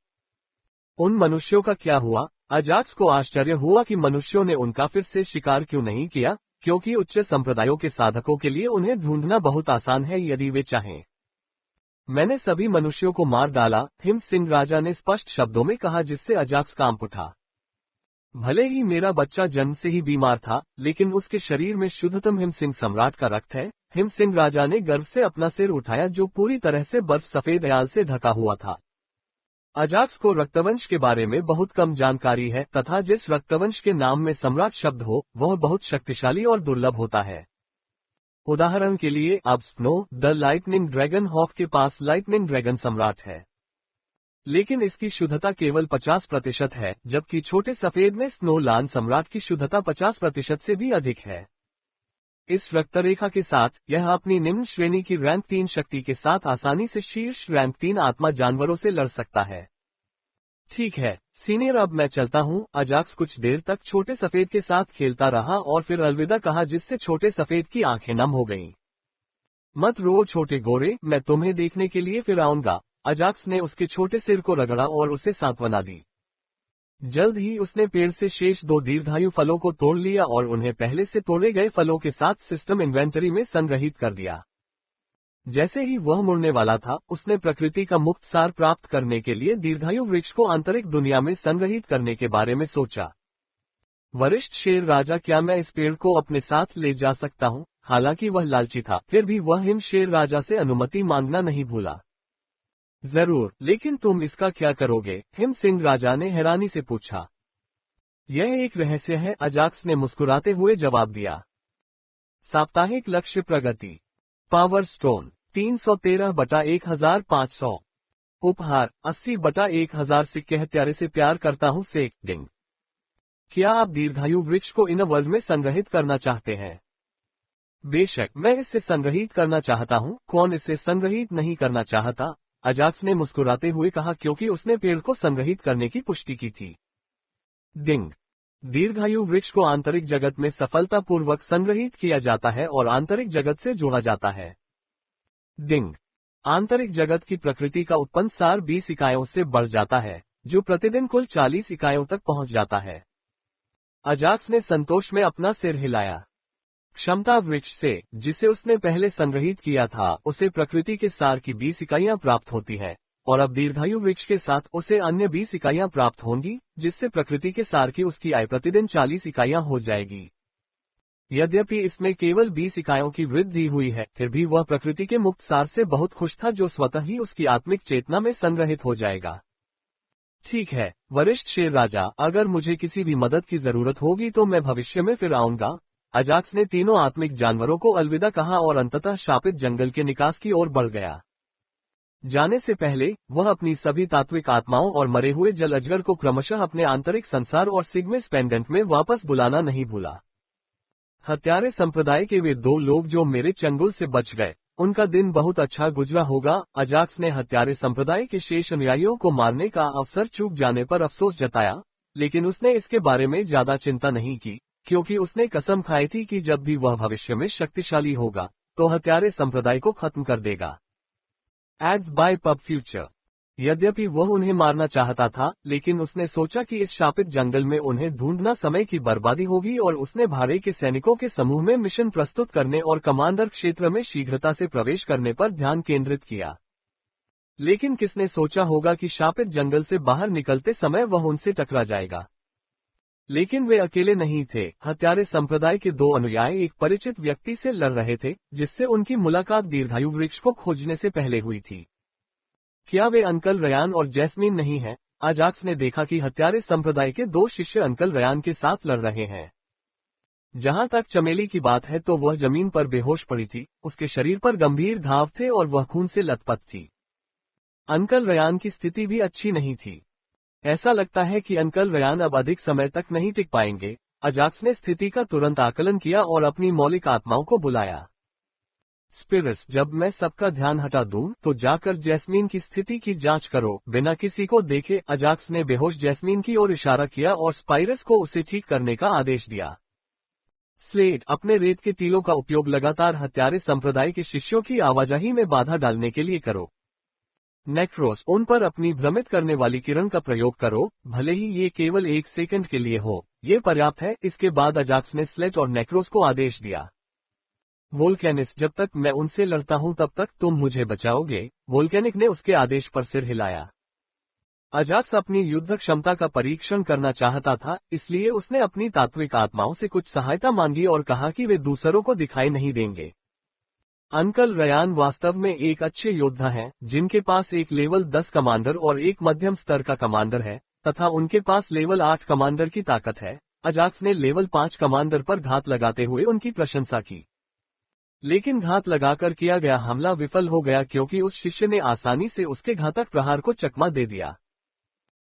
उन मनुष्यों का क्या हुआ? अजाक्स को आश्चर्य हुआ कि मनुष्यों ने उनका फिर से शिकार क्यों नहीं किया, क्योंकि उच्च संप्रदायों के साधकों के लिए उन्हें ढूंढना बहुत आसान है यदि वे चाहें। मैंने सभी मनुष्यों को मार डाला, हिम सिंह राजा ने स्पष्ट शब्दों में कहा, जिससे अजाक्स कांप उठा। भले ही मेरा बच्चा जन्म से ही बीमार था, लेकिन उसके शरीर में शुद्धतम हिम सिंह सम्राट का रक्त है। हिम सिंह राजा ने गर्व से अपना सिर उठाया जो पूरी तरह से बर्फ सफेद याल से ढका हुआ था। अजाक्स को रक्तवंश के बारे में बहुत कम जानकारी है तथा जिस रक्तवंश के नाम में सम्राट शब्द हो वह बहुत शक्तिशाली और दुर्लभ होता है। उदाहरण के लिए अब snow the lightning dragon hawk के पास लाइटनिंग ड्रैगन सम्राट है, लेकिन इसकी शुद्धता केवल 50% है, जबकि छोटे सफेद में स्नो लान सम्राट की शुद्धता 50% से भी अधिक है। इस रक्तरेखा के साथ यह अपनी निम्न श्रेणी की रैंक 3 शक्ति के साथ आसानी से शीर्ष रैंक 3 आत्मा जानवरों से लड़ सकता है। ठीक है सीनियर, अब मैं चलता हूँ। अजाक्स कुछ देर तक छोटे सफेद के साथ खेलता रहा और फिर अलविदा कहा, जिससे छोटे सफेद की आंखें नम हो गईं। मत रो छोटे गोरे, मैं तुम्हें देखने के लिए फिर आऊंगा। अजाक्स ने उसके छोटे सिर को रगड़ा और उसे सांत्वना दी। जल्द ही उसने पेड़ से शेष 2 दीर्घायु फलों को तोड़ लिया और उन्हें पहले से तोड़े गए फलों के साथ सिस्टम इन्वेंटरी में संग्रहित कर दिया। जैसे ही वह मुड़ने वाला था, उसने प्रकृति का मुक्त सार प्राप्त करने के लिए दीर्घायु वृक्ष को आंतरिक दुनिया में संग्रहित करने के बारे में सोचा। वरिष्ठ शेर राजा, क्या मैं इस पेड़ को अपने साथ ले जा सकता हूँ? हालांकि वह लालची था, फिर भी वह हिम शेर राजा से अनुमति मांगना नहीं भूला। जरूर, लेकिन तुम इसका क्या करोगे? हिम सिंह राजा ने हैरानी से पूछा। यह एक रहस्य है, अजाक्स ने मुस्कुराते हुए जवाब दिया। साप्ताहिक लक्ष्य प्रगति। Power stone 313/1500। उपहार 80/1000 सिक्के। हत्यारे से प्यार करता हूँ सेक डिंग। क्या आप दीर्घायु वृक्ष को इन वर्ल्ड में संग्रहित करना चाहते हैं? बेशक, मैं इसे संग्रहित करना चाहता हूँ। कौन इसे संग्रहित नहीं करना चाहता? अजाक्स ने मुस्कुराते हुए कहा, क्योंकि उसने पेड़ को संग्रहित करने की पुष्टि की थी। डिंग। दीर्घायु वृक्ष को आंतरिक जगत में सफलतापूर्वक संग्रहित किया जाता है और आंतरिक जगत से जोड़ा जाता है। डिंग। आंतरिक जगत की प्रकृति का उत्पन्न सार 20 इकाइयों से बढ़ जाता है, जो प्रतिदिन कुल 40 इकाइयों तक पहुंच जाता है। अजाक्स ने संतोष में अपना सिर हिलाया। क्षमता वृक्ष से, जिसे उसने पहले संग्रहित किया था, उसे प्रकृति के सार की 20 इकाइयां प्राप्त होती है। और अब दीर्घायु वृक्ष के साथ उसे अन्य 20 इकाइयां प्राप्त होंगी, जिससे प्रकृति के सार की उसकी आय प्रतिदिन 40 इकाइयां हो जाएगी। यद्यपि इसमें केवल 20 इकाइयों की वृद्धि हुई है, फिर भी वह प्रकृति के मुक्त सार से बहुत खुश था, जो स्वतः ही उसकी आत्मिक चेतना में संग्रहित हो जाएगा। ठीक है वरिष्ठ शेर राजा, अगर मुझे किसी भी मदद की जरूरत होगी तो मैं भविष्य में फिर आऊंगा। अजाक्स ने तीनों आत्मिक जानवरों को अलविदा कहा और अंततः शापित जंगल के निकास की ओर बढ़ गया। जाने से पहले वह अपनी सभी तात्विक आत्माओं और मरे हुए जल अजगर को क्रमशः अपने आंतरिक संसार और सिग्मेस पेंडेंट में वापस बुलाना नहीं भूला। हत्यारे संप्रदाय के वे 2 लोग जो मेरे चंगुल से बच गए, उनका दिन बहुत अच्छा गुजरा होगा। अजाक्स ने हत्यारे संप्रदाय के शेष अनुयायियों को मारने का अवसर चूक जाने पर अफसोस जताया, लेकिन उसने इसके बारे में ज्यादा चिंता नहीं की, क्योंकि उसने कसम खाई थी कि जब भी वह भविष्य में शक्तिशाली होगा तो हत्यारे संप्रदाय को खत्म कर देगा। Ads by pub future. यद्यपि वह उन्हें मारना चाहता था, लेकिन उसने सोचा कि इस शापित जंगल में उन्हें ढूंढना समय की बर्बादी होगी और उसने भारे के सैनिकों के समूह में मिशन प्रस्तुत करने और कमांडर क्षेत्र में शीघ्रता से प्रवेश करने पर ध्यान केंद्रित किया। लेकिन किसने सोचा होगा कि शापित जंगल से बाहर निकलते समय वह उनसे टकरा जाएगा। लेकिन वे अकेले नहीं थे। हत्यारे संप्रदाय के 2 अनुयायी एक परिचित व्यक्ति से लड़ रहे थे, जिससे उनकी मुलाकात दीर्घायु वृक्ष को खोजने से पहले हुई थी। क्या वे अंकल रयान और जैस्मीन नहीं हैं? अजाक्स ने देखा कि हत्यारे संप्रदाय के 2 शिष्य अंकल रयान के साथ लड़ रहे हैं। जहां तक चमेली की बात है तो वह जमीन पर बेहोश पड़ी थी, उसके शरीर पर गंभीर घाव थे और वह खून से लथपथ थी। अंकल रयान की स्थिति भी अच्छी नहीं थी। ऐसा लगता है कि अंकल रयान अब अधिक समय तक नहीं टिक पाएंगे। अजाक्स ने स्थिति का तुरंत आकलन किया और अपनी मौलिक आत्माओं को बुलाया। स्पिरिट्स, जब मैं सबका ध्यान हटा दूं, तो जाकर जैस्मीन की स्थिति की जांच करो बिना किसी को देखे। अजाक्स ने बेहोश जैस्मीन की ओर इशारा किया और स्पाइरस को उसे ठीक करने का आदेश दिया। स्लेट, अपने रेत के टीलों का उपयोग लगातार हत्यारे संप्रदाय के शिष्यों की आवाजाही में बाधा डालने के लिए करो। नेक्रोस, उन पर अपनी भ्रमित करने वाली किरण का प्रयोग करो, भले ही ये केवल 1 सेकंड के लिए हो, ये पर्याप्त है। इसके बाद अजाक्स ने स्लेट और नेक्रोस को आदेश दिया। वोल्केनिस, जब तक मैं उनसे लड़ता हूं तब तक तुम मुझे बचाओगे। वोल्केनिक ने उसके आदेश पर सिर हिलाया। अजाक्स अपनी युद्ध क्षमता का परीक्षण करना चाहता था, इसलिए उसने अपनी तात्विक आत्माओं से कुछ सहायता मांगी और कहा कि वे दूसरों को दिखाई नहीं देंगे। अंकल रयान वास्तव में एक अच्छे योद्धा हैं, जिनके पास एक लेवल 10 कमांडर और एक मध्यम स्तर का कमांडर है, तथा उनके पास लेवल 8 कमांडर की ताकत है। अजाक्स ने लेवल 5 कमांडर पर घात लगाते हुए उनकी प्रशंसा की। लेकिन घात लगाकर किया गया हमला विफल हो गया, क्योंकि उस शिष्य ने आसानी से उसके घातक प्रहार को चकमा दे दिया।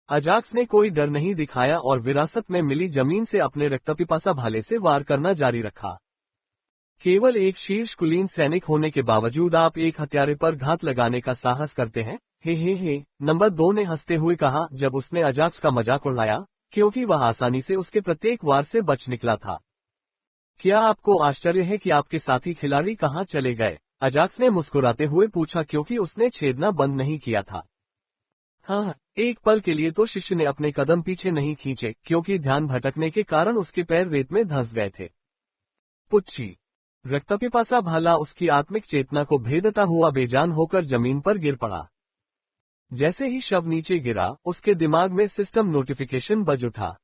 अजाक्स ने कोई डर नहीं दिखाया और विरासत में मिली जमीन से अपने रक्तपिपासा भाले से वार करना जारी रखा। केवल एक शीर्ष कुलीन सैनिक होने के बावजूद आप एक हत्यारे पर घात लगाने का साहस करते हैं? हे। नंबर 2 ने हंसते हुए कहा, जब उसने अजाक्स का मजाक उड़ाया, क्योंकि वह आसानी से उसके प्रत्येक वार से बच निकला था। क्या आपको आश्चर्य है कि आपके साथी खिलाड़ी कहां चले गए? अजाक्स ने मुस्कुराते हुए पूछा, क्योंकि उसने छेदना बंद नहीं किया था। हाँ, एक पल के लिए तो शिष्य ने अपने कदम पीछे नहीं खींचे, क्योंकि ध्यान भटकने के कारण उसके पैर रेत में धंस गए थे। पुच्छी, रक्तपिपासा भाला उसकी आत्मिक चेतना को भेदता हुआ बेजान होकर जमीन पर गिर पड़ा। जैसे ही शव नीचे गिरा, उसके दिमाग में सिस्टम नोटिफिकेशन बज उठा।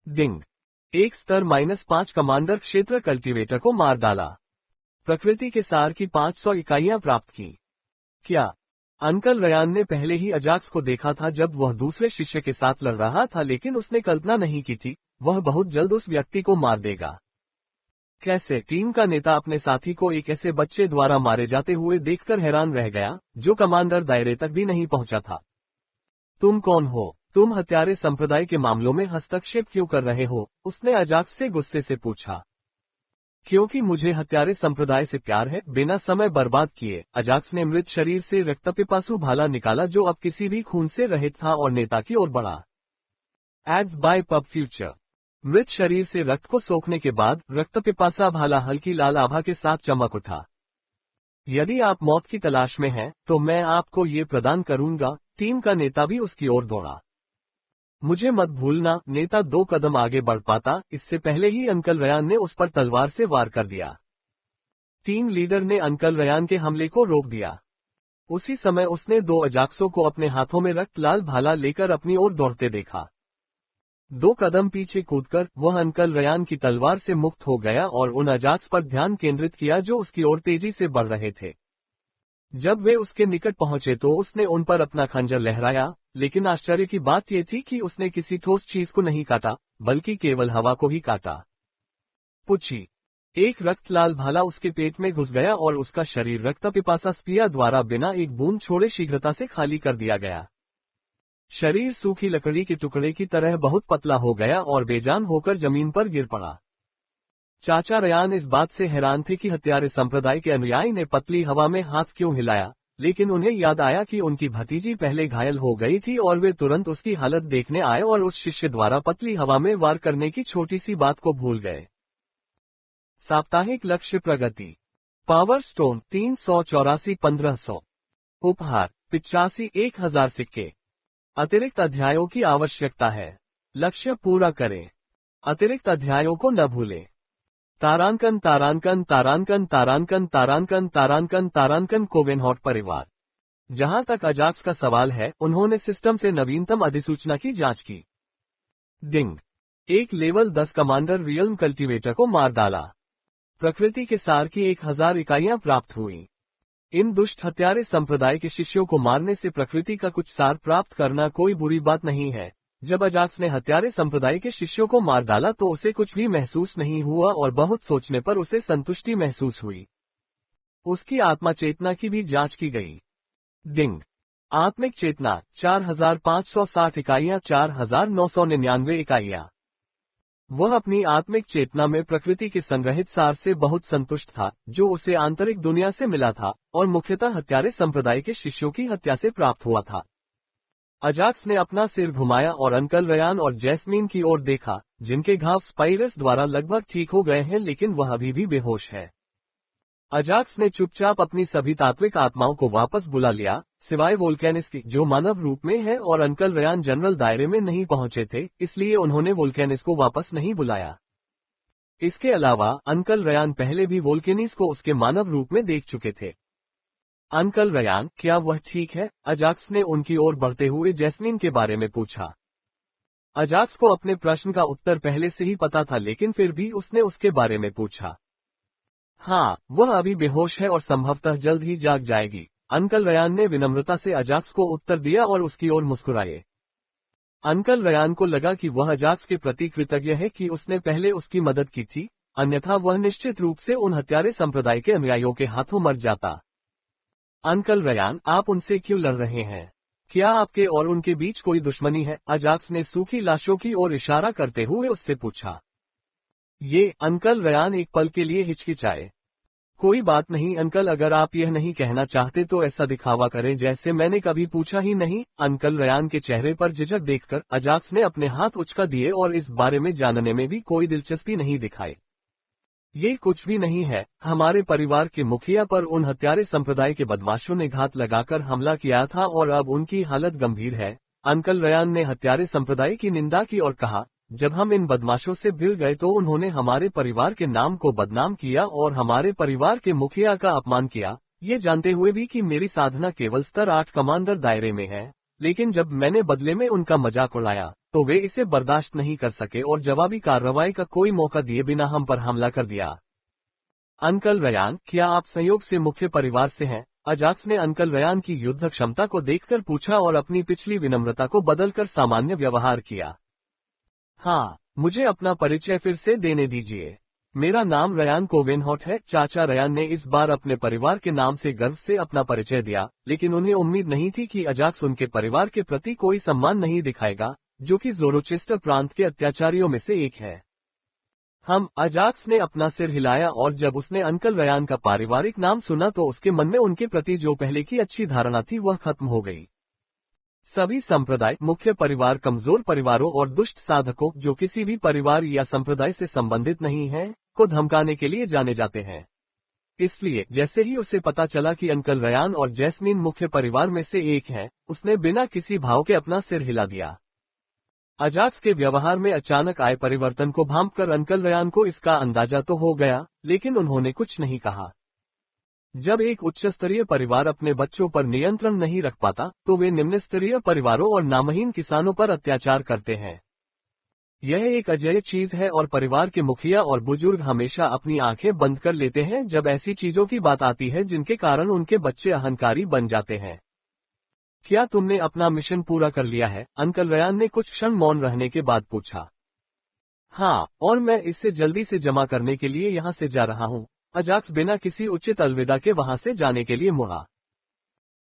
डिंग, एक स्तर -5 कमांडर क्षेत्र कल्टीवेटर को मार डाला। प्रकृति के सार की 500 इकाइयां प्राप्त की। क्या? अंकल रयान ने पहले ही अजाक्स को देखा था जब वह दूसरे शिष्य के साथ लड़ रहा था, लेकिन उसने कल्पना नहीं की थी वह बहुत जल्द उस व्यक्ति को मार देगा। कैसे? टीम का नेता अपने साथी को एक ऐसे बच्चे द्वारा मारे जाते हुए देखकर हैरान रह गया, जो कमांडर दायरे तक भी नहीं पहुंचा था। तुम कौन हो? तुम हत्यारे संप्रदाय के मामलों में हस्तक्षेप क्यों कर रहे हो? उसने अजाक्स से गुस्से से पूछा। क्योंकि मुझे हत्यारे संप्रदाय से प्यार है। बिना समय बर्बाद किए अजाक्स ने मृत शरीर से रक्तपिपासु भाला निकाला, जो अब किसी भी खून से रहित था, और नेता की ओर बढ़ा। Ads by pub future. मृत शरीर से रक्त को सोखने के बाद रक्तपिपासा भाला हल्की लाल आभा के साथ चमक उठा। यदि आप मौत की तलाश में हैं, तो मैं आपको ये प्रदान करूंगा। टीम का नेता भी उसकी ओर दौड़ा। मुझे मत भूलना। नेता 2 कदम आगे बढ़ पाता, इससे पहले ही अंकल रयान ने उस पर तलवार से वार कर दिया। टीम लीडर ने अंकल रयान के हमले को रोक दिया। उसी समय उसने 2 अजाक्सों को अपने हाथों में रक्त लाल भाला लेकर अपनी ओर दौड़ते देखा। 2 कदम पीछे कूदकर वह अंकल रयान की तलवार से मुक्त हो गया और उन अजाक्स पर ध्यान केंद्रित किया जो उसकी ओर तेजी से बढ़ रहे थे। जब वे उसके निकट पहुंचे तो उसने उन पर अपना खंजर लहराया, लेकिन आश्चर्य की बात यह थी कि उसने किसी ठोस चीज को नहीं काटा, बल्कि केवल हवा को ही काटा। पुच्छी। एक रक्त लाल भाला उसके पेट में घुस गया और उसका शरीर रक्त पिपासा स्पिया द्वारा बिना एक बूंद छोड़े शीघ्रता से खाली कर दिया गया। शरीर सूखी लकड़ी के टुकड़े की तरह बहुत पतला हो गया और बेजान होकर जमीन पर गिर पड़ा। चाचा रयान इस बात से हैरान थे कि हत्यारे संप्रदाय के अनुयायी ने पतली हवा में हाथ क्यों हिलाया, लेकिन उन्हें याद आया कि उनकी भतीजी पहले घायल हो गई थी और वे तुरंत उसकी हालत देखने आए और उस शिष्य द्वारा पतली हवा में वार करने की छोटी सी बात को भूल गए। साप्ताहिक लक्ष्य प्रगति। Power stone 384 1500। उपहार 85 1000 सिक्के। अतिरिक्त अध्यायों की आवश्यकता है। लक्ष्य पूरा करें। अतिरिक्त अध्यायों को न भूलें। तारांकन तारांकन तारांकन तारांकन तारांकन तारांकन तारांकन कोवेनहॉट परिवार। जहां तक अजाक्स का सवाल है, उन्होंने सिस्टम से नवीनतम अधिसूचना की जांच की। डिंग। एक लेवल 10 कमांडर रियल्म कल्टीवेटर को मार डाला। प्रकृति के सार की 1000 इकाइयां प्राप्त हुई। इन दुष्ट हत्यारे संप्रदाय के शिष्यों को मारने से प्रकृति का कुछ सार प्राप्त करना कोई बुरी बात नहीं है। जब अजाक्स ने हत्यारे संप्रदाय के शिष्यों को मार डाला तो उसे कुछ भी महसूस नहीं हुआ और बहुत सोचने पर उसे संतुष्टि महसूस हुई। उसकी आत्मा चेतना की भी जांच की गई। डिंग। आत्मिक चेतना 4560 इकाइयां 4999 इकाइयां। वह अपनी आत्मिक चेतना में प्रकृति के संग्रहित सार से बहुत संतुष्ट था, जो उसे आंतरिक दुनिया से मिला था और मुख्यतः हत्यारे संप्रदाय के शिष्यों की हत्या से प्राप्त हुआ था। अजाक्स ने अपना सिर घुमाया और अंकल रयान और जैस्मीन की ओर देखा, जिनके घाव स्पाइरस द्वारा लगभग ठीक हो गए हैं, लेकिन वह अभी भी बेहोश है। अजाक्स ने चुपचाप अपनी सभी तात्विक आत्माओं को वापस बुला लिया, सिवाय वोल्केनिस की, जो मानव रूप में है, और अंकल रयान जनरल दायरे में नहीं पहुंचे थे, इसलिए उन्होंने वोल्केनिस को वापस नहीं बुलाया। इसके अलावा अंकल रयान पहले भी वोल्केनिस को उसके मानव रूप में देख चुके थे। अंकल रयान, क्या वह ठीक है? अजाक्स ने उनकी ओर बढ़ते हुए जैस्मीन के बारे में पूछा। अजाक्स को अपने प्रश्न का उत्तर पहले से ही पता था, लेकिन फिर भी उसने उसके बारे में पूछा। हाँ, वह अभी बेहोश है और संभवतः जल्द ही जाग जाएगी, अंकल रयान ने विनम्रता से अजाक्स को उत्तर दिया और उसकी ओर मुस्कुराए। अंकल रयान को लगा कि वह अजाक्स के प्रति कृतज्ञ है कि उसने पहले उसकी मदद की थी, अन्यथा वह निश्चित रूप से उन हत्यारे संप्रदाय के अनुयायियों के हाथों मर जाता। अंकल रयान, आप उनसे क्यों लड़ रहे हैं? क्या आपके और उनके बीच कोई दुश्मनी है? अजाक्स ने सूखी लाशों की ओर इशारा करते हुए उससे पूछा। ये अंकल रयान एक पल के लिए हिचकिचाए। कोई बात नहीं अंकल, अगर आप यह नहीं कहना चाहते तो ऐसा दिखावा करें जैसे मैंने कभी पूछा ही नहीं। अंकल रयान के चेहरे पर झिझक देखकर अजाक्स ने अपने हाथ उचका दिए और इस बारे में जानने में भी कोई दिलचस्पी नहीं दिखाई। ये कुछ भी नहीं है, हमारे परिवार के मुखिया पर उन हत्यारे संप्रदाय के बदमाशों ने घात लगाकर हमला किया था और अब उनकी हालत गंभीर है। अंकल रयान ने हत्यारे संप्रदाय की निंदा की और कहा, जब हम इन बदमाशों से भिड़ गए तो उन्होंने हमारे परिवार के नाम को बदनाम किया और हमारे परिवार के मुखिया का अपमान किया, ये जानते हुए भी कि मेरी साधना केवल स्तर 8 कमांडर दायरे में है। लेकिन जब मैंने बदले में उनका मजाक उड़ाया तो वे इसे बर्दाश्त नहीं कर सके और जवाबी कार्रवाई का कोई मौका दिए बिना हम पर हमला कर दिया। अंकल रयान, क्या आप संयोग से मुख्य परिवार से हैं? अजाक्स ने अंकल रयान की युद्ध क्षमता को देखकर पूछा और अपनी पिछली विनम्रता को बदलकर सामान्य व्यवहार किया। हाँ, मुझे अपना परिचय फिर से देने दीजिए। मेरा नाम रयान कोवेनहॉट है। चाचा रयान ने इस बार अपने परिवार के नाम से गर्व से अपना परिचय दिया, लेकिन उन्हें उम्मीद नहीं थी कि अजाक्स उनके परिवार के प्रति कोई सम्मान नहीं दिखाएगा, जो कि ज़ोरोचेस्टर प्रांत के अत्याचारियों में से एक है। अजाक्स ने अपना सिर हिलाया और जब उसने अंकल रयान का पारिवारिक नाम सुना तो उसके मन में उनके प्रति जो पहले की अच्छी धारणा थी वह खत्म हो गई। सभी संप्रदाय, मुख्य परिवार, कमजोर परिवारों और दुष्ट साधकों जो किसी भी परिवार या संप्रदाय से संबंधित नहीं हैं, को धमकाने के लिए जाने जाते हैं। इसलिए जैसे ही उसे पता चला कि अंकल रयान और जैस्मीन मुख्य परिवार में से एक हैं, उसने बिना किसी भाव के अपना सिर हिला दिया। अजाक्स के व्यवहार में अचानक आए परिवर्तन को भांपकर अंकल रयान को इसका अंदाजा तो हो गया, लेकिन उन्होंने कुछ नहीं कहा। जब एक उच्च स्तरीय परिवार अपने बच्चों पर नियंत्रण नहीं रख पाता तो वे निम्न स्तरीय परिवारों और नामहीन किसानों पर अत्याचार करते हैं। यह एक अजय चीज है और परिवार के मुखिया और बुजुर्ग हमेशा अपनी आंखें बंद कर लेते हैं जब ऐसी चीजों की बात आती है जिनके कारण उनके बच्चे अहंकारी बन जाते हैं। क्या तुमने अपना मिशन पूरा कर लिया है? अंकल रयान ने कुछ क्षण मौन रहने के बाद पूछा। हाँ, और मैं इसे जल्दी से जमा करने के लिए यहाँ से जा रहा हूँ। अजाक्स बिना किसी उचित अलविदा के वहां से जाने के लिए मुड़ा।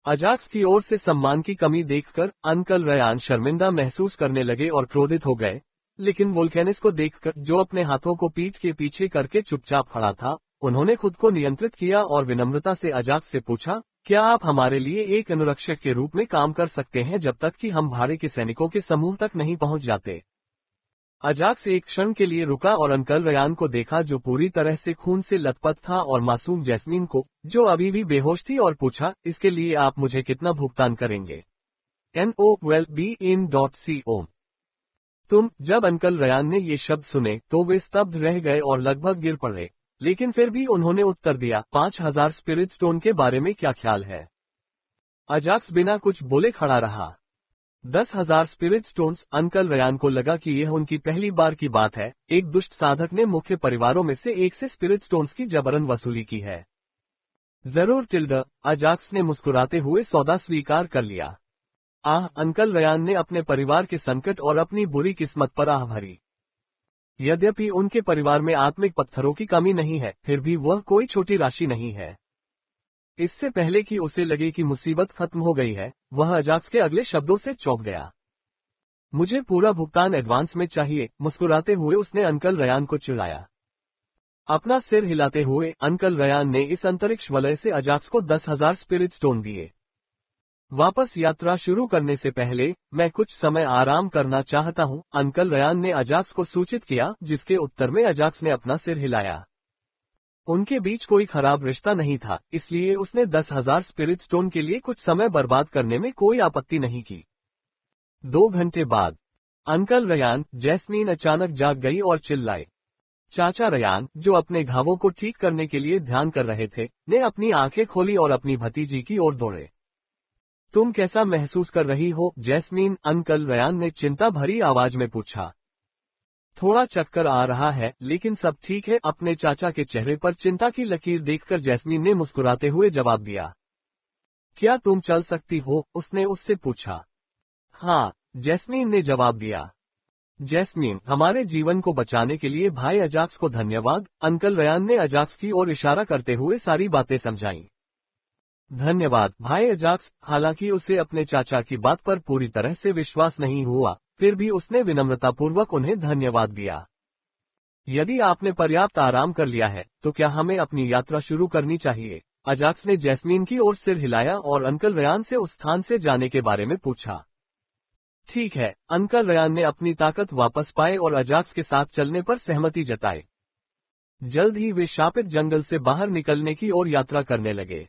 अजाक्स की ओर से सम्मान की कमी देखकर अंकल रयान शर्मिंदा महसूस करने लगे और क्रोधित हो गए, लेकिन वोल्केनिस को देखकर, जो अपने हाथों को पीठ के पीछे करके चुपचाप खड़ा था, उन्होंने खुद को नियंत्रित किया और विनम्रता से अजाक्स से पूछा, क्या आप हमारे लिए एक अनुरक्षक के रूप में काम कर सकते हैं जब तक कि हम भाड़े के सैनिकों के समूह तक नहीं पहुंच जाते? अजाक्स एक क्षण के लिए रुका और अंकल रयान को देखा जो पूरी तरह से खून से लथपथ था और मासूम जैस्मीन को, जो अभी भी बेहोश थी, और पूछा, इसके लिए आप मुझे कितना भुगतान करेंगे? NOWELLBEIN.CO। तुम। जब अंकल रयान ने ये शब्द सुने तो वे स्तब्ध रह गए और लगभग गिर पड़े, लेकिन फिर भी उन्होंने उत्तर दिया, 5000 स्पिरिट स्टोन के बारे में क्या ख्याल है? अजाक्स बिना कुछ बोले खड़ा रहा। 10,000 स्पिरिट स्टोन्स। अंकल रयान को लगा कि यह उनकी पहली बार की बात है, एक दुष्ट साधक ने मुख्य परिवारों में से एक से स्पिरिट स्टोन्स की जबरन वसूली की है। जरूर टिल्डा, अजाक्स ने मुस्कुराते हुए सौदा स्वीकार कर लिया। अंकल रयान ने अपने परिवार के संकट और अपनी बुरी किस्मत पर आह भरी। यद्यपि उनके परिवार में आत्मिक पत्थरों की कमी नहीं है, फिर भी वह कोई छोटी राशि नहीं है। इससे पहले कि उसे लगे कि मुसीबत खत्म हो गई है, वह अजाक्स के अगले शब्दों से चौंक गया। मुझे पूरा भुगतान एडवांस में चाहिए। मुस्कुराते हुए उसने अंकल रयान को चिढ़ाया। अपना सिर हिलाते हुए अंकल रयान ने इस अंतरिक्ष वलय से अजाक्स को 10,000 स्पिरिट स्टोन दिए। वापस यात्रा शुरू करने से पहले मैं कुछ समय आराम करना चाहता हूं, अंकल रयान ने अजाक्स को सूचित किया, जिसके उत्तर में अजाक्स ने अपना सिर हिलाया। उनके बीच कोई खराब रिश्ता नहीं था, इसलिए उसने 10,000 स्पिरिट स्टोन के लिए कुछ समय बर्बाद करने में कोई आपत्ति नहीं की। 2 घंटे बाद अंकल रयान, जैस्मीन अचानक जाग गई और चिल्लाए। चाचा रयान, जो अपने घावों को ठीक करने के लिए ध्यान कर रहे थे, ने अपनी आंखें खोली और अपनी भतीजी की ओर दौड़े। तुम कैसा महसूस कर रही हो, जैस्मीन? अंकल रयान ने चिंता भरी आवाज में पूछा। थोड़ा चक्कर आ रहा है, लेकिन सब ठीक है। अपने चाचा के चेहरे पर चिंता की लकीर देखकर जैस्मीन ने मुस्कुराते हुए जवाब दिया। क्या तुम चल सकती हो? उसने उससे पूछा। हाँ, जैस्मीन ने जवाब दिया। जैस्मीन, हमारे जीवन को बचाने के लिए भाई अजाक्स को धन्यवाद। अंकल रयान ने अजाक्स की ओर इशारा करते हुए सारी बातें समझाईं। धन्यवाद भाई अजाक्स। हालांकि उसे अपने चाचा की बात पर पूरी तरह से विश्वास नहीं हुआ, फिर भी उसने विनम्रतापूर्वक उन्हें धन्यवाद दिया। यदि आपने पर्याप्त आराम कर लिया है, तो क्या हमें अपनी यात्रा शुरू करनी चाहिए? अजाक्स ने जैस्मीन की ओर सिर हिलाया और अंकल रयान से उस स्थान से जाने के बारे में पूछा। ठीक है। अंकल रयान ने अपनी ताकत वापस पाए और अजाक्स के साथ चलने पर सहमति जताई। जल्द ही वे शापित जंगल से बाहर निकलने की ओर यात्रा करने लगे।